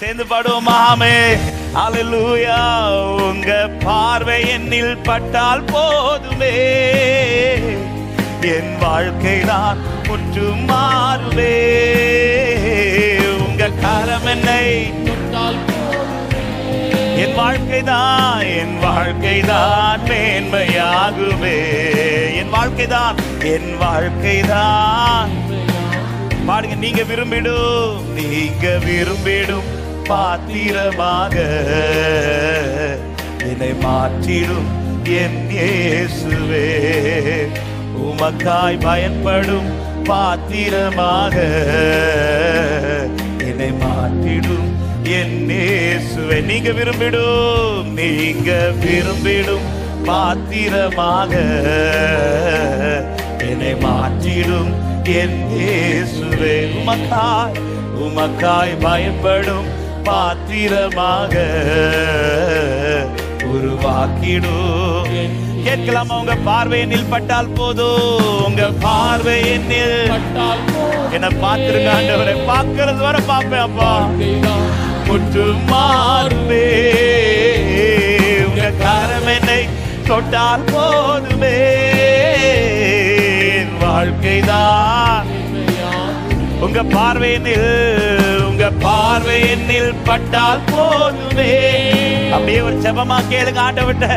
சேர்ந்து பாடுவோமாமே. அல்லேலூயா. உங்க பார்வை என்னில் பட்டால் போதுமே, என் வாழ்க்கை தான் முற்றும் மாறுமே. உங்க கரம் என்னை தொட்டால் என் வாழ்க்கை தான் மேன்மையாகுமே. என் வாழ்க்கை தான் பாடுங்க. நீங்க விரும்பிடும் பாத்திரமாக என்னை மாற்றிடும் என் இயேசுவே. உமக்காய் பயன்படும் பாத்திரமாக என்னை மாற்றிடும் என் இயேசுவே. நீங்க விரும்பிடும் பாத்திரமாக என்னை மாற்றிடும் என் இயேசுவே. உமக்காய் பயன்படும் பாத்திரமாக உருவாக்கிடும். கேட்கலாமா? உங்க பார்வை என்னில் பட்டால் போதும். உங்க பார்வை என்னில் பட்டால் என்ன பார்த்திருக்க ஆண்டவரை. பார்க்கிறது வர பார்ப்பேன் அப்பா. முற்றும் மாறுமே. உங்க கரம் என்னை தொட்டால் போதுமே, என் வாழ்க்கை தான். உங்க பார்வை என்னில் பட்டால் போதுமே. அப்படியே ஒரு செபமா கேளுங்க ஆண்டவர்ட்ட.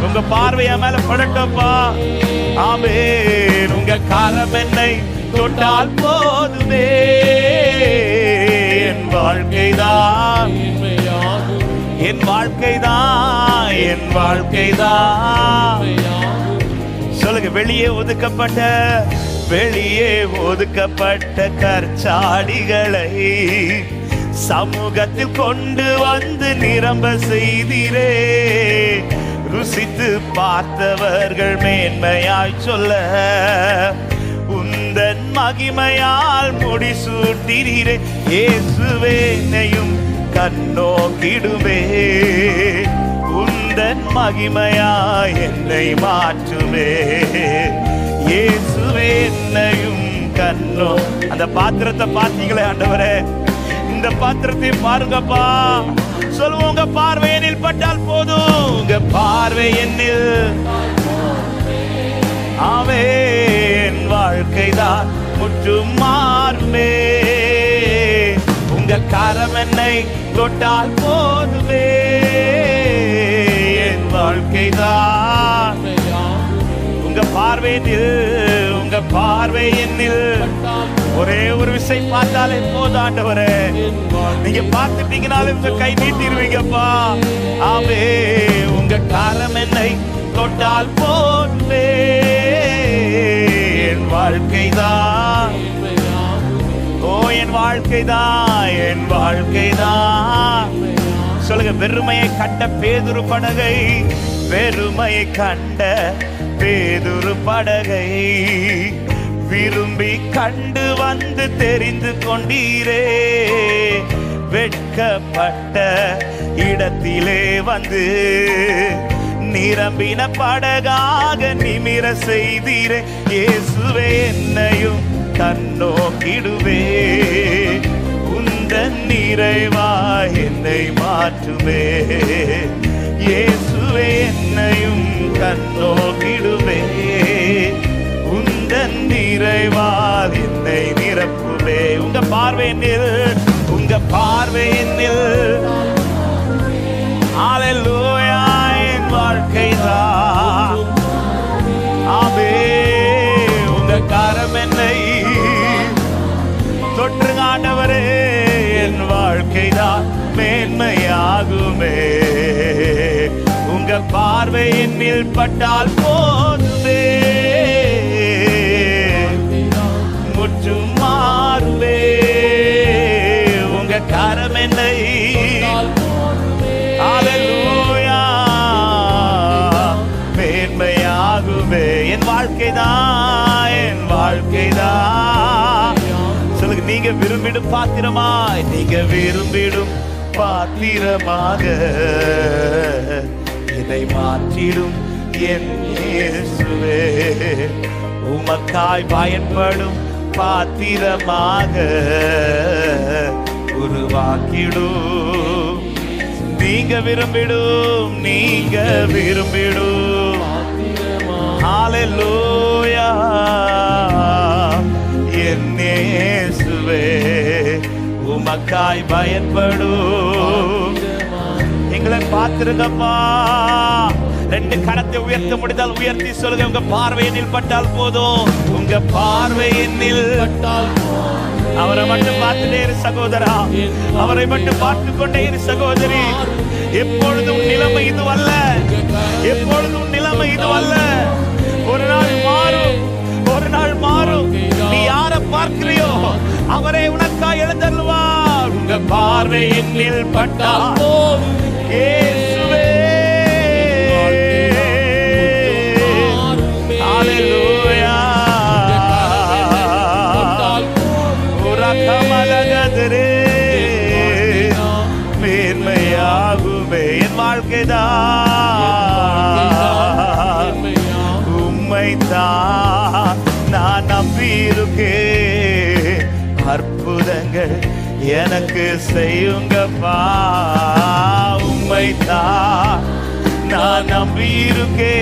உங்க பார்வை என் மேல படட்டப்பா. ஆமென். உங்க கரம் என்னை தொட்டால் போதுமே, என் வாழ்க்கை தான். சொல்லுங்க. வெளியே ஒதுக்கப்பட்ட கற்சாடிகளை சமூகத்தில் கொண்டு வந்து நிரம்ப செய்தீரே. ருசித்து பார்த்தவர்கள் மேன்மையாய் சொல்ல உந்தன் மகிமையால் முடிசூட்டினீரே. இயேசுவே என்னையும் கண்ணோக்கிடுமே. உந்தன் மகிமையாய் என்னை மாற்றுமே. இயேசுவே என்னையும் கண்ணோ. அந்த பாத்திரத்தை பார்த்தீங்களே ஆண்டவரே, இந்த பாத்திரத்தை பாருங்கப்பா. சொல்லுவோம். உங்க பார்வை என்னில் பட்டால் போதும். உங்க பார்வை என்னில் ஆமென். வாழ்க்கை தான் முற்றும் மாறுமே. உங்க கரம் என்னை தொட்டால் போதுமே, என் வாழ்க்கை தான். உங்க பார்வை என்னில் ஒரே ஒரு விசை பார்த்தாலே போதும் ஆண்டவரே. நீங்க பார்த்துட்டீங்கனாலும் உங்க கை நீட்டிருவீங்கப்பா. ஆமே. உங்க கரம் என்னை தொட்டால் போதுமே, என் வாழ்க்கை தான். ஓ என் வாழ்க்கை தான். சொல்லுங்க. வெறுமையை கண்ட பேதுரு படகை விரும்பி கண்டு வந்து தெரிந்து கொண்டீரே. வெட்கப்பட்ட இடத்திலே வந்து நிரம்பின படகாக நிமிர செய்தீரே. இயேசுவே என்னையும் கண்ணோக்கிடுவே. உந்தன் நிறைவா என்னை மாற்றுவே. இயேசுவே என்னையும் கண்ணோக்கிடுவே. உந்தன் நிறைவால் என்னை நிரப்புவே. உங்க பார்வை என்னில் அல்லேலூயா. என் வாழ்க்கை தான். ஆமென். உங்க கரம் என்னை தொற்றுங்க ஆண்டவரே. என் வாழ்க்கை தான் மேன்மையாகுமே. உங்க பார்வை என்னில் பட்டால் போதுமே, முற்றும் மாறுமே. உங்க கரம் என்னை அல்லேலூயா மேன்மையாகுமே. என் வாழ்க்கை தான். சொல்லுங்க. நீங்க விரும்பிடும் பாத்திரமாக இதை மாற்றிடும் என் இயேசுவே. உமக்காய் பயன்படும் பாத்திரமாக உருவாக்கிடும். நீங்க விரும்பிடும், நீங்க விரும்பிடும். ஹல்லேலூயா. என் இயேசுவே உமக்காய் பயன்படும். எங்களை பார்த்திருங்கப்பா. ரெண்டு கரத்தை உயர்த்த முடிந்தால் உயர்த்தி சொல்லுங்க. உங்க பார்வை என்னில் பட்டால் போதும். உங்க பார்வை என்னில் பட்டால் அவரை மட்டும் பார்த்துட்டே இரு சகோதரா. அவரை மட்டும் பார்த்து கொண்டே இரு சகோதரி. எப்பொழுதும் நிலைமை இது அல்ல. எப்பொழுதும் நிலைமை இது அல்ல. ஒரு நாள் மாறும், ஒரு நாள் மாறும். நீ யாரை பார்க்கிறியோ அவரே உனக்காய் எழுந்தருள்வார். உங்க பார்வை என்னில் பட்டால் இயேசுவே. ஹல்லேலூயா. உரகமலகதரே மேன்மையாகுமே என் வாழ்க்கைதான். உம்மைதான் நான் நம்பியிருக்கேன். அற்புதங்கள் எனக்கு செய்யுங்கப்பா. உம்மைதான் நான் நம்பியிருக்கேன்.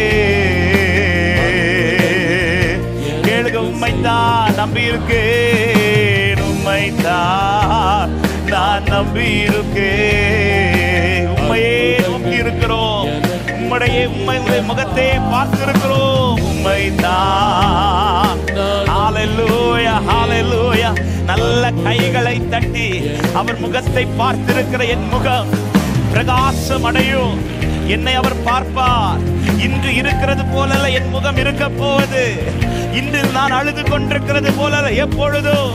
கேளுங்க. உம்மைதான் நம்பியிருக்கேன். உம்மைதான் நான் நம்பியிருக்கேன். உம்மையே நோக்கி இருக்கிறோம். உம்முடைய முகத்தை பார்த்திருக்கிறோம். உம்மைதான். ஹல்லேலூயா, ஹல்லேலூயா. நல்ல கைகளை தட்டி அவர் முகத்தை பார்த்திருக்கிற என் முகம் பிரகாசம் அடையும். என்னை அவர் பார்ப்பார். இன்று இருக்கிறது போல என் முகம் இருக்க போவது. இன்று நான் அழுது கொண்டிருக்கிறது போல எப்பொழுதும்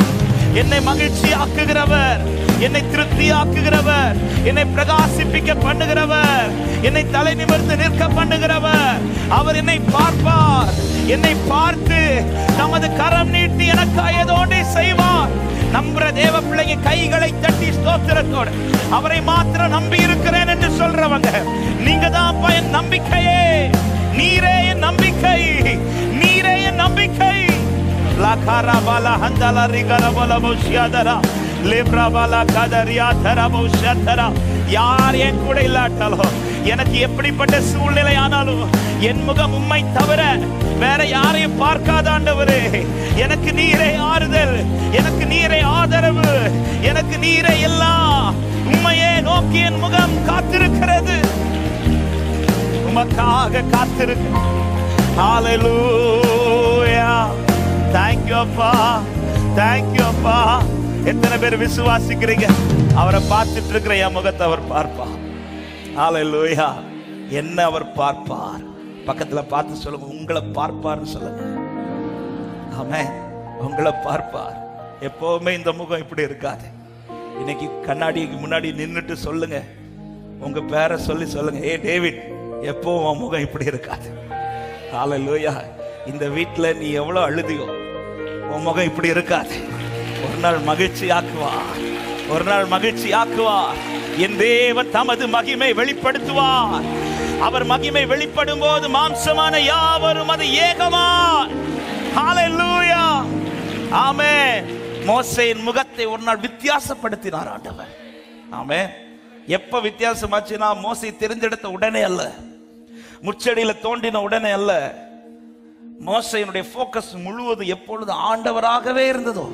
என்னை மகிழ்ச்சி ஆக்குகிறவர், என்னை திருப்தி ஆக்குகிறவர், என்னை பிரகாசிப்பிக்க பண்ணுகிறவர், என்னை தலை நிமிர்ந்து நிற்க பண்ணுகிறவர். அவர் என்னை பார்ப்பார். என்னை பார்த்து தமது கரம் நீட்டி எனக்காக ஏதோ ஒன்றை செய்வார். நம்புற தேவ பிள்ளைங்க கைகளை தட்டி ஸ்தோத்திரத்தோடு அவரை மாத்திரம் நம்பி இருக்கிறேன் என்று சொல்றவங்க நீங்க தான் என் நம்பிக்கையே. நீரே என் நம்பிக்கை, நீரே என் நம்பிக்கை. லகரபல ஹந்தல ரிகரபல போஷியாதரா லேப்ரபல கதரியா தரபோ ஷத்தரா. யார் என் கூட இல்லாட்டாலும், எனக்கு எப்படிப்பட்ட சூழ்நிலை ஆனாலும் என் முகம் உம்மை தவிர வேற யாரையும் பார்க்காத ஆண்டவரே. எனக்கு நீரே ஆறுதல், எனக்கு நீரே ஆதரவு, எனக்கு நீரே எல்லாம். உம்மையே நோக்கி என் முகம் காத்திருக்கிறது. உமக்காக காத்திருக்கு. ஹல்லேலூயா. Thank you அப்பா, thank you அப்பா. எத்தனை பேர் விசுவாசிக்கிறீங்க? அவரை பார்த்துட்டு இருக்கிற என் முகத்தை அவர் பார்ப்பார். ஹல்லேலூயா. என்ன அவர் பார்ப்பார். பக்கத்துல பார்த்து சொல்லுங்க, உங்களை பார்ப்பார்னு சொல்லுங்க. ஆமென். உங்களை பார்ப்பார். எப்பவுமே இந்த முகம் இப்படி இருக்காது. இன்னைக்கு கண்ணாடிக்கு முன்னாடி நின்னுட்டு சொல்லுங்க, உங்க பேரை சொல்லி சொல்லுங்க, ஏ டேவிட், எப்பவும் உன் முகம் இப்படி இருக்காது. ஹல்லேலூயா. இந்த வீட்டுல நீ எவ்வளவு அழுதியோ உன் முகம் இப்படி இருக்காது. ஒரு நாள் மகிழ்ச்சி ஆக்குவார். ஒரு நாள் மகிழ்ச்சி ஆக்குவார். என் தேவன் தமது மகிமை வெளிப்படுத்துவார். அவர் மகிமை வெளிப்படும் போது மாம்சமான யாவரும் அது ஏகமாய். ஹல்லேலூயா. ஆமென். மோசேயின் முகத்தை ஒரு நாள் வித்தியாசப்படுத்தினார் ஆண்டவர். ஆமென். எப்ப வித்தியாசமாச்சுன்னா, மோசே தெரிஞ்செடுத்த உடனே அல்ல, முச்செடியில தோண்டின உடனே அல்ல. மோசேயினுடைய போக்கஸ் முழுவதும் எப்பொழுது ஆண்டவராகவே இருந்ததோ,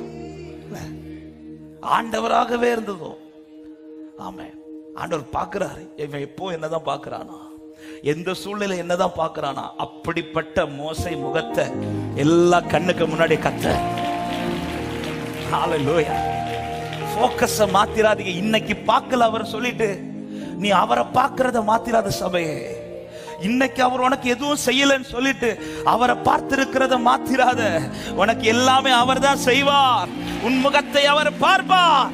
ஆண்டவராகவே இருந்ததோ. ஆமென். ஆண்டவர் பார்க்கிறாரு. இவன் எப்போ என்னதான் பார்க்கிறானா, எந்த சூழ்நிலை என்னதான் பார்க்கிறானா, அப்படிப்பட்ட மோசே முகத்தை எல்லா கண்ணுக்கு முன்னாடி கத்த. ஹல்லேலூயா. போக்கஸ மாத்திராதீங்க. இன்னைக்கு பார்க்கல அவர் சொல்லிட்டு நீ அவரை பார்க்கிறத மாத்திராத சபையே. இன்னைக்கு அவர் உனக்கு எதுவும் செய்யலன்னு சொல்லிட்டு அவரை பார்த்திருக்கிறத மாத்திராத. உனக்கு எல்லாமே அவர் தான் செய்வார். உன் முகத்தை அவர் பார்ப்பார்.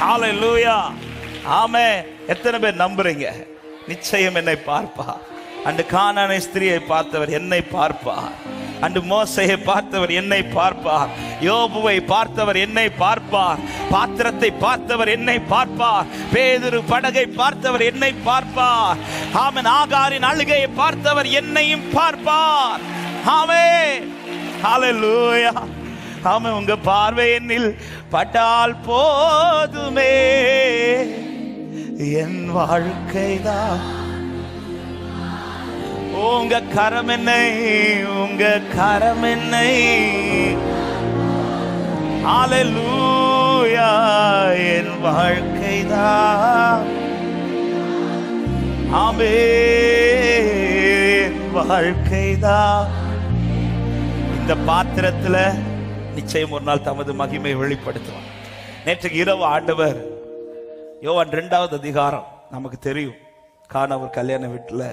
ஹல்லேலூயா. ஆமென். எத்தனை பேர் நம்புறீங்க? நிச்சயம் என்னை பார்ப்பார். அன்று கானானை ஸ்திரியை பார்த்தவர் என்னை பார்ப்பார். அன்று மோசேயை பார்த்தவர் என்னை பார்ப்பார். யோபுவை பார்த்தவர் என்னை பார்ப்பார். பாத்திரத்தை பார்த்தவர் என்னை பார்ப்பார். பேதுரு படகை பார்த்தவர் என்னை பார்ப்பார். ஆமென். ஆகாரின் அழுகையை பார்த்தவர் என்னையும் பார்ப்பார். ஆமென். ஹல்லேலூயா. ஆமா, உங்க பார்வை என்னில் பட்டால் போதுமே, என் வாழ்க்கைதான். உங்க கரம் என்னை, உங்க கரம் என்னை, ஹல்லேலூயா, என் வாழ்க்கைதான். ஆமென், வாழ்க்கைதான். இந்த பாத்திரத்துல நிச்சயம் ஒரு நாள் தமது மகிமை வெளிப்படுத்துவார். நேற்றைக்கு இரவு ஆண்டவர் யோவான் 2வது அதிகாரம் நமக்கு தெரியும். கானா ஒரு கல்யாண வீட்டுல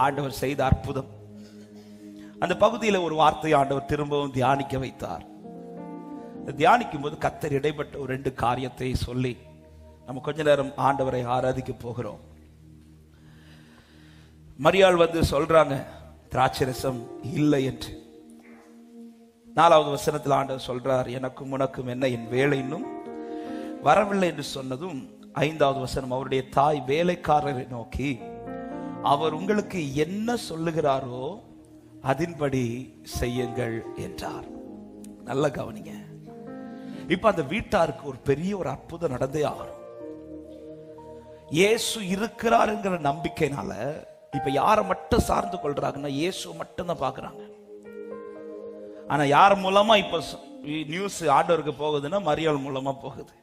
ஆண்டவர் செய்த அற்புதம். அந்த பகுதியில ஒரு வார்த்தையை ஆண்டவர் திரும்பவும் தியானிக்க வைத்தார். தியானிக்கும் போது கர்த்தர் இடைப்பட்ட ஒரு 2 காரியத்தை சொல்லி நம்ம கொஞ்ச நேரம் ஆண்டவரை ஆராதிக்க போகிறோம். மரியாள் வந்து சொல்றாங்க திராட்சரசம் இல்லை என்று. 4வது வசனத்தில் ஆண்டவர் சொல்றார், எனக்கும் உனக்கும் என்ன, என் வேலை இன்னும் வரவில்லை என்று சொன்னதும் 5வது வசனம், அவருடைய தாய் வேலைக்காரரை நோக்கி, அவர் உங்களுக்கு என்ன சொல்லுகிறாரோ அதன்படி செய்யுங்கள் என்றார். நல்ல கவனிங்க. இப்ப அந்த வீட்டாருக்கு ஒரு பெரிய ஒரு அற்புதம் நடந்தே ஆகணும். இயேசு இருக்கிறார் என்கிற நம்பிக்கையினால இப்ப யாரை மட்டும் சார்ந்து கொள்றாங்கன்னா இயேசு மட்டும் தான் பாக்குறாங்க. ஆனா யார் மூலமா இப்ப நியூஸ் ஆண்டவருக்கு போகுதுன்னா மரியாள் மூலமா போகுது.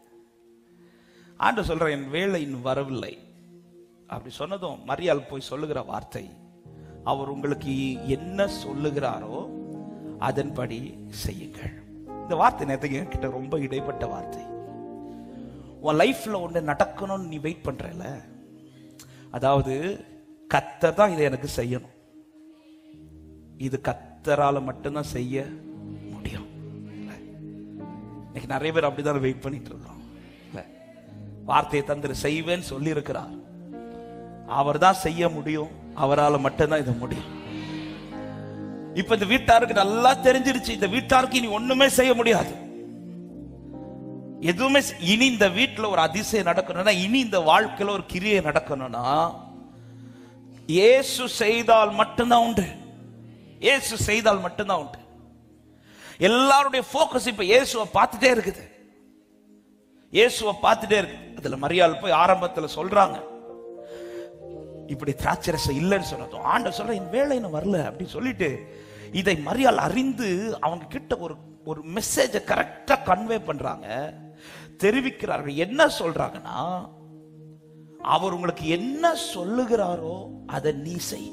ஆண்டவர் சொல்ற, என் வேலை இன்னும் வரவில்லை. அப்படி சொன்னதும் மரியாள் போய் சொல்லுகிற வார்த்தை, அவர் உங்களுக்கு என்ன சொல்லுகிறாரோ அதன்படி செய்யுங்கள். இந்த வார்த்தை நேரத்துக்கு என்கிட்ட ரொம்ப இடைப்பட்ட வார்த்தை. உன் லைஃப்ல ஒன்று நடக்கணும்னு நீ வெயிட் பண்றல, அதாவது கர்த்தர் தான் இதை எனக்கு செய்யணும், இது கர்த்தரால மட்டும்தான் செய்ய முடியும். இன்னைக்கு நிறைய பேர் அப்படிதான் வெயிட் பண்ணிட்டு இருக்கோம். வார்த்தையை தந்திர செய்வேன்னு சொல்லி இருக்கிறார், அவர் தான் செய்ய முடியும், அவரால் மட்டும்தான் இது முடியும். இப்ப இந்த வீட்டாருக்கு நல்லா தெரிஞ்சிருச்சு, இந்த வீட்டாருக்கு இனி ஒண்ணுமே செய்ய முடியாது, எதுவுமே. இனி இந்த வீட்டுல ஒரு அதிசயம் நடக்கணும்னா, இனி இந்த வாழ்க்கையில ஒரு கிரியை நடக்கணும்னா இயேசு செய்தால் மட்டும்தான் உண்டு. இயேசு செய்தால் மட்டும்தான் உண்டு. எல்லாருடைய போக்கஸ் இப்ப இயேசுவை பார்த்துட்டே இருக்குது, இயேசுவை பார்த்துட்டே இருக்கு. அதுல மரியாள் போய் ஆரம்பத்துல சொல்றாங்க, இப்படி திராட்சரசம் இல்லைன்னு சொன்னதும் ஆண்டவர் சொல்ற, என் வேலை இன்னும் வரல அப்படின்னு சொல்லிட்டு இதை மரியாள் அறிந்து அவங்க கிட்ட ஒரு மெசேஜை கரெக்டா கன்வே பண்றாங்க, தெரிவிக்கிறார்கள். என்ன சொல்றாங்கன்னா, அவர் உங்களுக்கு என்ன சொல்லுகிறாரோ அதை நீ செய்.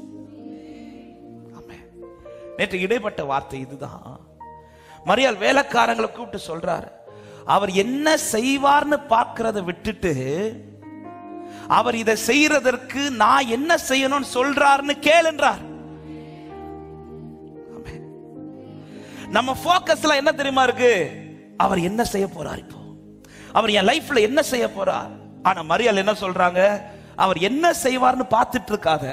நேற்று இடைப்பட்ட வார்த்தை இதுதான். மரியாள் வேலைக்காரங்களை கூப்பிட்டு சொல்றாரு, அவர் என்ன செய்வார்னு பார்க்கிறத விட்டுட்டு அவர் இதை செய்யறதற்கு நான் என்ன செய்யணும்னு சொல்றாருன்னு கேளுன்றார். நம்ம போக்கஸ்ல என்ன தெரியுமா இருக்கு, அவர் என்ன செய்ய போறார், இப்போ அவர் என் லைஃப்ல என்ன செய்ய போறார். ஆனா மரியாள் என்ன சொல்றாங்க, அவர் என்ன செய்வார்னு பார்த்துட்டு இருக்காத,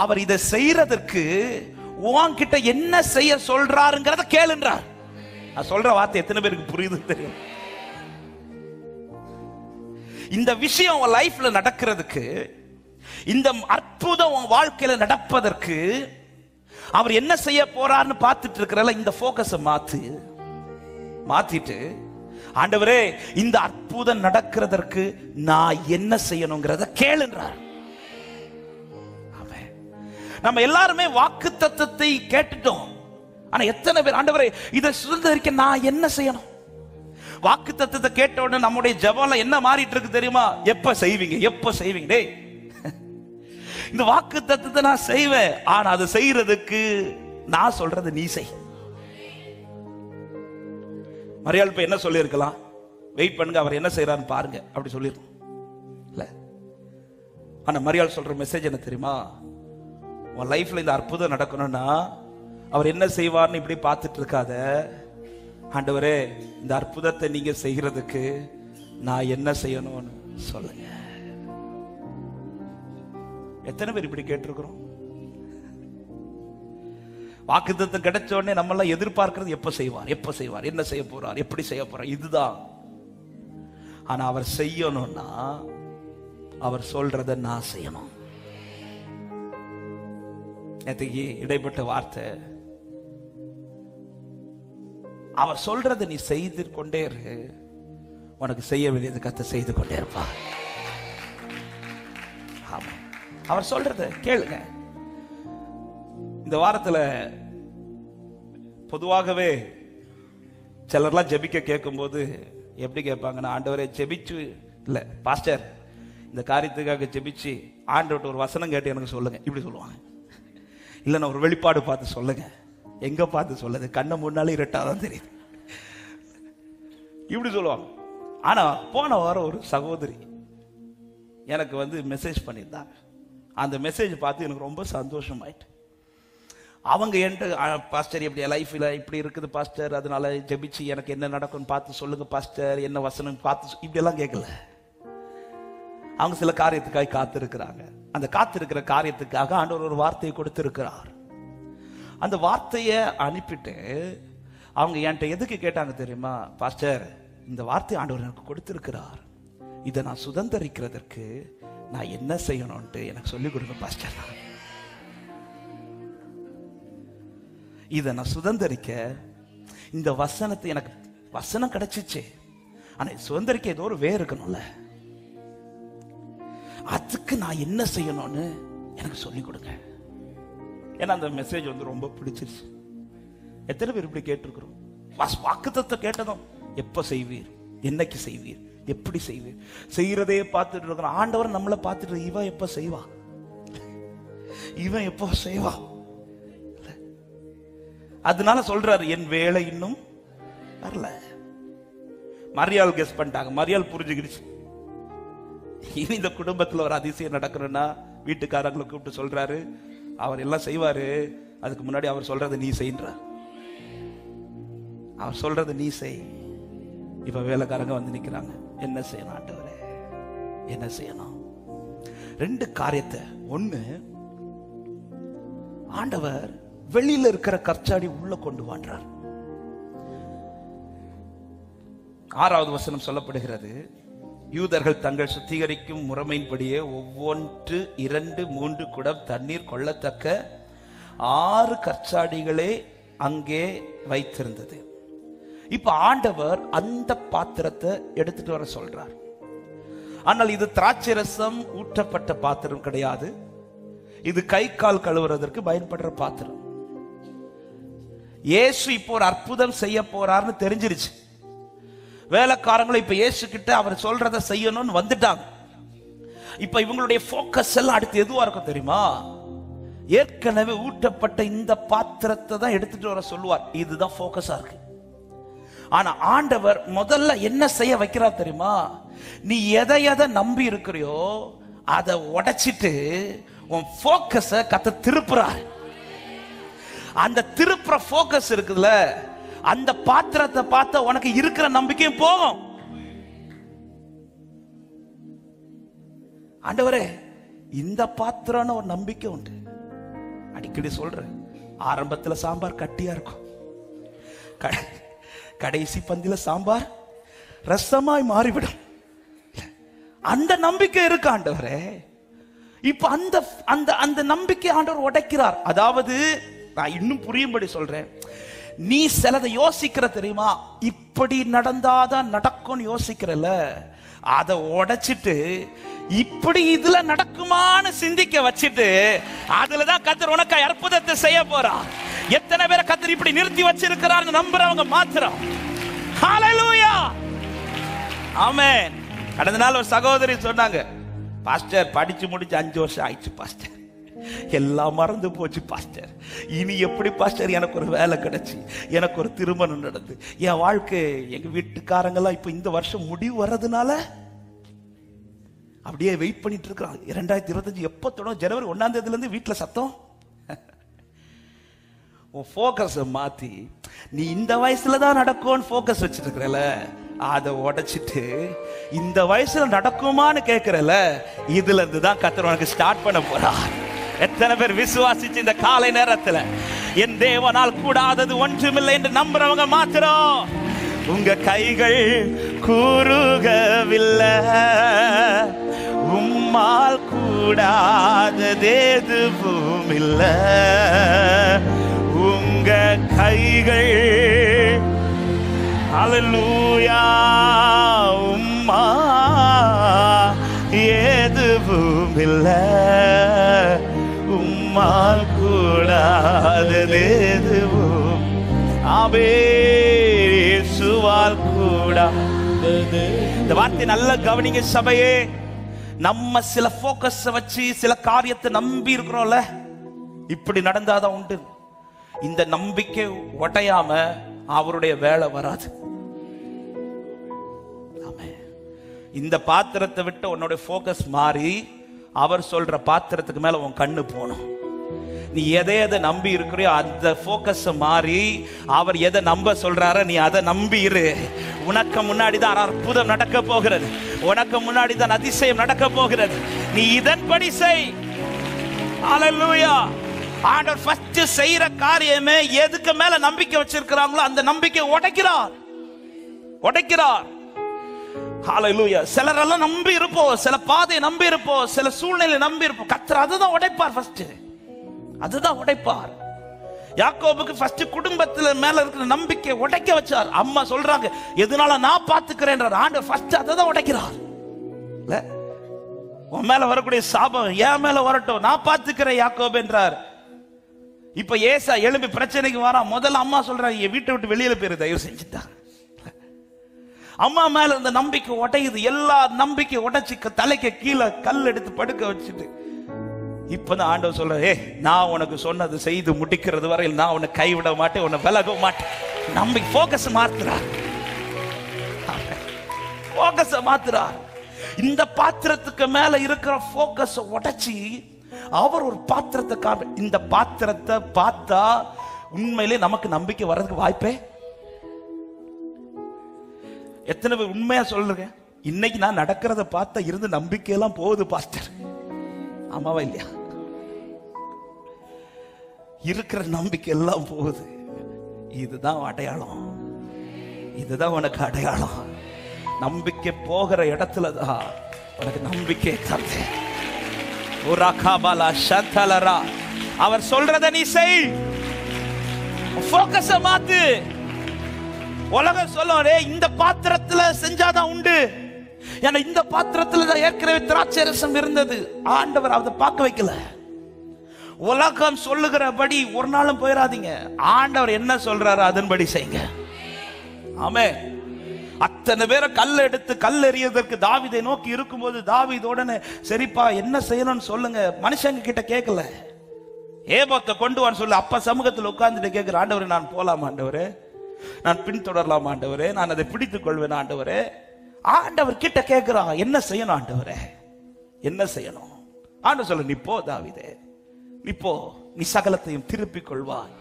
அவர் இதை செய்யறதற்கு உன்கிட்ட என்ன செய்ய சொல்றாருங்கிறத கேளுன்றார். நான் சொல்ற வார்த்தை எத்தனை பேருக்கு புரியுது தெரியும்? இந்த விஷயம் உன் லைஃப்ல நடக்கிறதுக்கு, இந்த அற்புதம் உன் வாழ்க்கையில நடப்பதற்கு அவர் என்ன செய்ய போறார்னு பார்த்துட்டு இருக்கிறல, இந்த போக்கஸை மாத்திட்டு ஆண்டவரே இந்த அற்புதம் நடக்கிறதற்கு நான் என்ன செய்யணுங்கிறத கேளுன்றார். நம்ம எல்லாருமே வாக்குத்தத்தத்தை கேட்டுட்டோம். ஆனா எத்தனை பேர் ஆண்டவரே இதை சுதந்திரிக்க நான் என்ன செய்யணும்? வாக்குத்தத்தத்தை கேட்ட உடனே நம்முடைய ஜெபம்ல என்ன மாறிட்டு இருக்கு தெரியுமா? எப்ப செய்வீங்க, எப்ப செய்வீங்க? டேய், இந்த வாக்குத்தத்தத்தை நான் செய்வேன், ஆனா அதை செய்யறதுக்கு நான் சொல்றது நீ செய். மரியாள் இப்ப என்ன சொல்லி இருக்கலாம், வெயிட் பண்ணுங்க அவர் என்ன செய்யறாருன்னு பாருங்க அப்படி சொல்லிருக்கோம் இல்ல. ஆனா மரியாள் சொல்ற மெசேஜ் என்ன தெரியுமா? உன் லைஃப்ல இந்த அற்புதம் நடக்கணும்னா அவர் என்ன செய்வார்னு இப்படி பார்த்துட்டு இருக்காத, ஆண்டவரே இந்த அற்புதத்தை நீங்க செய்யறதுக்கு நான் என்ன செய்யணும்னு சொல்லுங்க. எத்தனை பேர் இப்படி கேட்டிருக்கிறோம்? வாக்குத்தத்தம் கிடைச்ச உடனே நம்ம எல்லாம் எதிர்பார்க்கிறது எப்ப செய்வார், எப்ப செய்வார், என்ன செய்ய போறார், எப்படி செய்ய போறார், இதுதான். ஆனா அவர் செய்யணும்னா அவர் சொல்றத நான் செய்யணும். நேற்றுக்கு இடைப்பட்ட வார்த்தை, அவர் சொல்றதை நீ செய்து கொண்டே இரு, உனக்கு செய்ய வேண்டியது கர்த்தர் செய்து கொண்டே இருப்பா. ஆமா, அவர் சொல்றத கேளுங்க. இந்த வாரத்துல பொதுவாகவே சிலர்லாம் ஜெபிக்க கேட்கும் போது எப்படி கேட்பாங்கன்னா, ஆண்டவரே ஜெபிச்சு இல்ல பாஸ்டர் இந்த காரியத்துக்காக ஜெபிச்சு ஆண்டவர்கிட்ட ஒரு வசனம் கேட்டு எனக்கு சொல்லுங்க, இப்படி சொல்லுவாங்க. இல்ல நான் ஒரு வெளிப்பாடு பார்த்து சொல்லுங்க. எங்க பார்த்து சொல்லுது? கண்ணை முன்னாலே இருட்டாதான் தெரியுது, இப்படி சொல்லுவாங்க. ஆனா போன வாரம் ஒரு சகோதரி எனக்கு மெசேஜ் பண்ணியிருந்தாங்க. அந்த மெசேஜ் பார்த்து எனக்கு ரொம்ப சந்தோஷமாயிட்டு. அவங்க என்கிட்ட, பாஸ்டர் எப்படி லைஃப்ல இப்படி இருக்குது பாஸ்டர், அதனால ஜெபிச்சு எனக்கு என்ன நடக்கும்னு பார்த்து சொல்லுங்க பாஸ்டர், என்ன வசனம் பார்த்து, இப்படி எல்லாம் கேட்கல. அவங்க சில காரியத்துக்காக காத்திருக்கிறாங்க. அந்த காத்திருக்கிற காரியத்துக்காக ஆண்டவர் ஒரு வார்த்தையை கொடுத்திருக்கிறார். அந்த வார்த்தையை அனுப்பிட்டு அவங்க என்கிட்ட எதுக்கு கேட்டாங்க தெரியுமா? பாஸ்டர் இந்த வார்த்தை ஆண்டவர் எனக்கு கொடுத்திருக்கிறார், இதை நான் சுதந்திரிக்கிறதற்கு நான் என்ன செய்யணும்ட்டு எனக்கு சொல்லிக் கொடுங்க பாஸ்டர். இதை நான் சுதந்திரிக்க இந்த வசனத்தை, எனக்கு வசனம் கிடைச்சிச்சு, ஆனா சுதந்திரிக்க ஏதோ ஒரு வே இருக்கணும்ல, அதுக்கு நான் என்ன செய்யணும்னு எனக்கு சொல்லிக் கொடுங்க. ஏன்னா அந்த மெசேஜ் ரொம்ப பிடிச்சிருச்சு. எத்தனை பேர் இப்படி கேட்டிருக்கிறோம்? வாக்குத்தத்தத்தை கேட்டதும் எப்ப செய்வீர், என்னைக்கு செய்வீர், எப்படி செய்வீர், செய்யறதே பார்த்துட்டு இருக்கிறோம். ஆண்டவர் நம்மளை பார்த்துட்டு இவன் எப்ப செய்வா, இவன் எப்போ செய்வா. அதனால சொல்றாரு என் வேலை இன்னும் வரல. மரியாள் கெஸ் பண்ணிட்டாங்க, மரியாள் புரிஞ்சுக்கிடுச்சு. இனி இந்த குடும்பத்துல ஒரு அதிசயம் நடக்கணும்னா வீட்டுக்காரங்களை கூப்பிட்டு சொல்றாரு, அவர் எல்லாம் செய்வாரு, அதுக்கு முன்னாடி அவர் சொல்றதை நீ செய்யறார். அவர் சொல்றதை நீ செய். இப்ப வேலைக்காரங்க வந்து நிக்கிறாங்க, என்ன செய்யணும் ஆண்டவரே, என்ன செய்யணும்? ரெண்டு காரியத்தை. ஒண்ணு, ஆண்டவர் வெளியில இருக்கிற கற்சாடி உள்ள கொண்டு வாண்டார். 6வது வசனம் சொல்லப்படுகிறது, யூதர்கள் தங்கள் சுத்திகரிக்கும் முறைமையின்படியே ஒவ்வொன்று 2, 3 குடம் தண்ணீர் கொள்ளத்தக்க 6 கற்சாடிகளே அங்கே வைத்திருந்தது. இப்ப ஆண்டவர் அந்த பாத்திரத்தை எடுத்துட்டு வர சொல்றார். ஆனால் இது திராட்சை ரசம் ஊற்றப்பட்ட பாத்திரம் கிடையாது, இது கை கால் கழுவுறதற்கு பயன்படுற பாத்திரம். இயேசு இப்போ ஒரு அற்புதம் செய்ய போறார்னு தெரிஞ்சிருச்சு. வேலைக்காரங்களும் இப்ப இயேசு கிட்ட அவர் சொல்றதை செய்யணும்னு வந்துட்டாங்க. இப்ப இவங்களுடைய போக்கஸ் எல்லாம் அடுத்து எதுவா இருக்கும் தெரியுமா? ஏற்கனவே ஊற்றப்பட்ட இந்த பாத்திரத்தை தான் எடுத்துட்டு வர சொல்லுவார். இதுதான் போக்கஸா இருக்கு. ஆனா ஆண்டவர் முதல்ல என்ன செய்ய வைக்கிறார் தெரியுமா? நீ எதை எதை நம்பி இருக்கிறியோ அதை உடைச்சிட்டு உன் போக்கஸ கத்த திருப்புறார். அந்த திருப்புற போக்கஸ் இருக்குல்ல, அந்த பாத்திரத்தை பார்த்த உனக்கு இருக்கிற நம்பிக்கையும் போகும். ஆண்டவரே இந்த பாத்திரம்னு ஒரு நம்பிக்கை உண்டு. அடிக்கடி சொல்றேன், ஆரம்பத்துல சாம்பார் கட்டியா இருக்கும், கடைசி பந்தில சாம்பார் ரசமாய் மாறிவிடும். அந்த நம்பிக்கை இருக்கு ஆண்டவரே. இப்ப அந்த அந்த அந்த நம்பிக்கை ஆண்டவர் உடைக்கிறார். அதாவது நான் இன்னும் புரியும்படி சொல்றேன், நீ சிலதை யோசிக்கிற தெரியுமா, இப்படி நடந்தாதான் நடக்கும் யோசிக்கிறல, அதை உடைச்சிட்டு இப்படி இதுல நடக்குமான்னு சிந்திக்க வச்சிட்டு அதுலதான் கர்த்தர் உனக்கு அற்புதத்தை செய்ய போறார். எத்தனை பேரை கர்த்தர் இப்படி நிறுத்தி வச்சிருக்கிறார் நம்புறவங்க மாத்திரம். ஹல்லேலூயா, ஆமென். கடந்த நாள் ஒரு சகோதரி சொன்னாங்க, பாஸ்டர் படிச்சு முடிச்சு 5 வருஷம் ஆயிடுச்சு பாஸ்டர், எல்லாம் மறந்து போச்சு பாஸ்டர், இனி எப்படி பாஸ்டர் எனக்கு ஒரு வேலை கிடைச்சு, எனக்கு ஒரு திருமணம் நடந்து, என் வாழ்க்கை, எங்க வீட்டுக்காரங்கெல்லாம் இப்ப இந்த வருஷம் முடிவு வர்றதுனால அப்படியே வெயிட் பண்ணிட்டு இருக்கிறாங்க. 2025 எப்ப தொடங்கும்? ஜனவரி 1ஆம் தேதியில இருந்து வீட்டுல சத்தம். உன் போக்கஸ் மாத்தி, நீ இந்த வயசுல தான் நடக்கும் போக்கஸ் வச்சிட்டு இருக்கிறல, அதை உடைச்சிட்டு இந்த வயசுல நடக்குமான்னு கேட்கிறல, இதுல இருந்து தான் கர்த்தர் உனக்கு ஸ்டார்ட் பண்ண போறார். எத்தனை பேர் விசுவாசிச்சு இந்த காலை நேரத்துல என் தேவனால் கூடாதது ஒன்றுமில்லை என்று நம்புறவங்க மாத்திரம், உங்க கைகள் கூறுகவில்லை, உம்மால் கூடாதது எதுவும் இல்லை, உங்க கைகள் ஹல்லேலூயா. உம்மா எதுவும் இல்லை, உம்மால் கூடாதது எதுவும் இயேசுவால் கூடாதது. இந்த வார்த்தை நல்ல கவனிங்க சபையே. நம்ம சில போக்கஸ் வச்சு சில காரியத்தை நம்பி இருக்கிறோம்ல, இப்படி நடந்தாதான் உண்டு. இந்த நம்பிக்கை உடையாம அவருடைய வேலை வராது. இந்த பாத்திரத்தை விட்டு உன்னோட போக்கஸ் மாறி அவர் சொல்ற பாத்திரத்துக்கு மேல உன் கண்ணு போகணும். நீ எதை எதை நம்பி இருக்கிறியோ அந்த போக்கஸ் மாறி அவர் எதை நம்ப சொல்றாரோ நீ அதை நம்பி இரு. உனக்கு முன்னாடி தான் அற்புதம் நடக்க போகிறது, உனக்கு முன்னாடி தான் அதிசயம் நடக்க போகிறது. நீ இதன்படி செய். ஹல்லேலூயா. ஆண்டவர் ஃபர்ஸ்ட் செய்யற காரியமே எதுக்கு மேல நம்பிக்கை வச்சிருக்கிறாங்களோ அந்த நம்பிக்கை உடைக்கிறார். ஹல்லேலூயா. சிலரெல்லாம் நம்பி இருப்போம், சில பாதையை நம்பி இருப்போம், சில சூழ்நிலை நம்பி இருப்போம். கர்த்தர் அதுதான் உடைப்பார். ஃபர்ஸ்ட் அதுதான் உடைப்பார். யாக்கோபுக்கு ஃபர்ஸ்ட் குடும்பத்துல மேல இருக்கிற நம்பிக்கை உடைக்க வச்சார். அம்மா சொல்றாங்க எதனால நான் பாத்துக்கிறேன். ஆண்டவர் ஃபர்ஸ்ட் அதுதான் உடைக்கிறார். உன் மேல வரக்கூடிய சாபம் என் மேல வரட்டும், நான் பாத்துக்கிறேன் யாக்கோபு என்றார். இப்ப ஏசா எழும்பி பிரச்சனைக்கு வரா. முதல்ல அம்மா சொல்றாங்க வீட்டை விட்டு வெளியில போயிரு தயவு செஞ்சுட்டாங்க. அம்மா மேல இருந்த நம்பிக்கை உடையுது. எல்லா நம்பிக்கை உடைச்சு தலைக்கு கீழே கல் எடுத்து படுக்க வச்சுட்டு இப்பதான் ஆண்டவர் சொல்ற, நான் உனக்கு சொன்னது செய்து முடிக்கிறது வரையில் நான் உன்னை கைவிட மாட்டேன், உன்னை விலக மாட்டேன். நம்பிக்கை போக்கஸ் மாத்துறார். இந்த பாத்திரத்துக்கு மேல இருக்கிற போக்கஸ் உடைச்சி அவர் ஒரு பாத்திரத்தை காண. இந்த பாத்திரத்தை பார்த்தா உண்மையிலே நமக்கு நம்பிக்கை வர்றதுக்கு வாய்ப்பே. எத்தனை பேர் உண்மையா சொல்லுங்க, இன்னைக்கு நான் நடக்கிறத பார்த்தா இருந்து நம்பிக்கையெல்லாம் போகுது பாஸ்டர். ஆமாவா இல்லையா? இருக்கிற நம்பிக்கை எல்லாம் போகுது. இதுதான் அடையாளம், இதுதான் உனக்கு அடையாளம். நம்பிக்கை போகிற இடத்துலதான் உனக்கு நம்பிக்கை தந்து. அவர் சொல்றத நீ செய். போக்கஸ மாத்து. உலகம் சொல்ல இந்த பாத்திரத்துல செஞ்சாதான் உண்டு. ஏன்னா இந்த பாத்திரத்துல தான் ஏற்கனவே திராட்சை ரசம் இருந்தது. ஆண்டவர் அதை பார்க்க வைக்கல. உலகம் சொல்லுகிறபடி ஒரு நாளும் போயிடாதீங்க. ஆண்டவர் என்ன சொல்றாரு அதன்படி செய்யுங்க. ஆமென். அத்தனை பேரை கல் எடுத்து கல் எறியதற்கு தாவீதை நோக்கி இருக்கும்போது தாவீது உடனே சரிப்பா என்ன செய்யணும்னு சொல்லுங்க. மனுஷங்க கிட்ட கேட்கல. ஏபோத்தை கொண்டு வான்னு சொல்லு. அப்ப சமூகத்தில் உட்கார்ந்துட்டு கேட்கிற, ஆண்டவரே நான் போலாம் ஆண்டவரே, நான் பின்தொடரலாம் ஆண்டவரே, நான் அதை பிடித்துக் கொள்வேன் ஆண்டவரே. ஆண்டவர் கிட்ட கேட்கிறான் என்ன செய்யணும் ஆண்டவரே, என்ன செய்யணும். ஆண்டவர் சொல்ல, நீ போ தாவீதே, நீ போ, நீ சகலத்தையும் திருப்பிக் கொள்வாய்.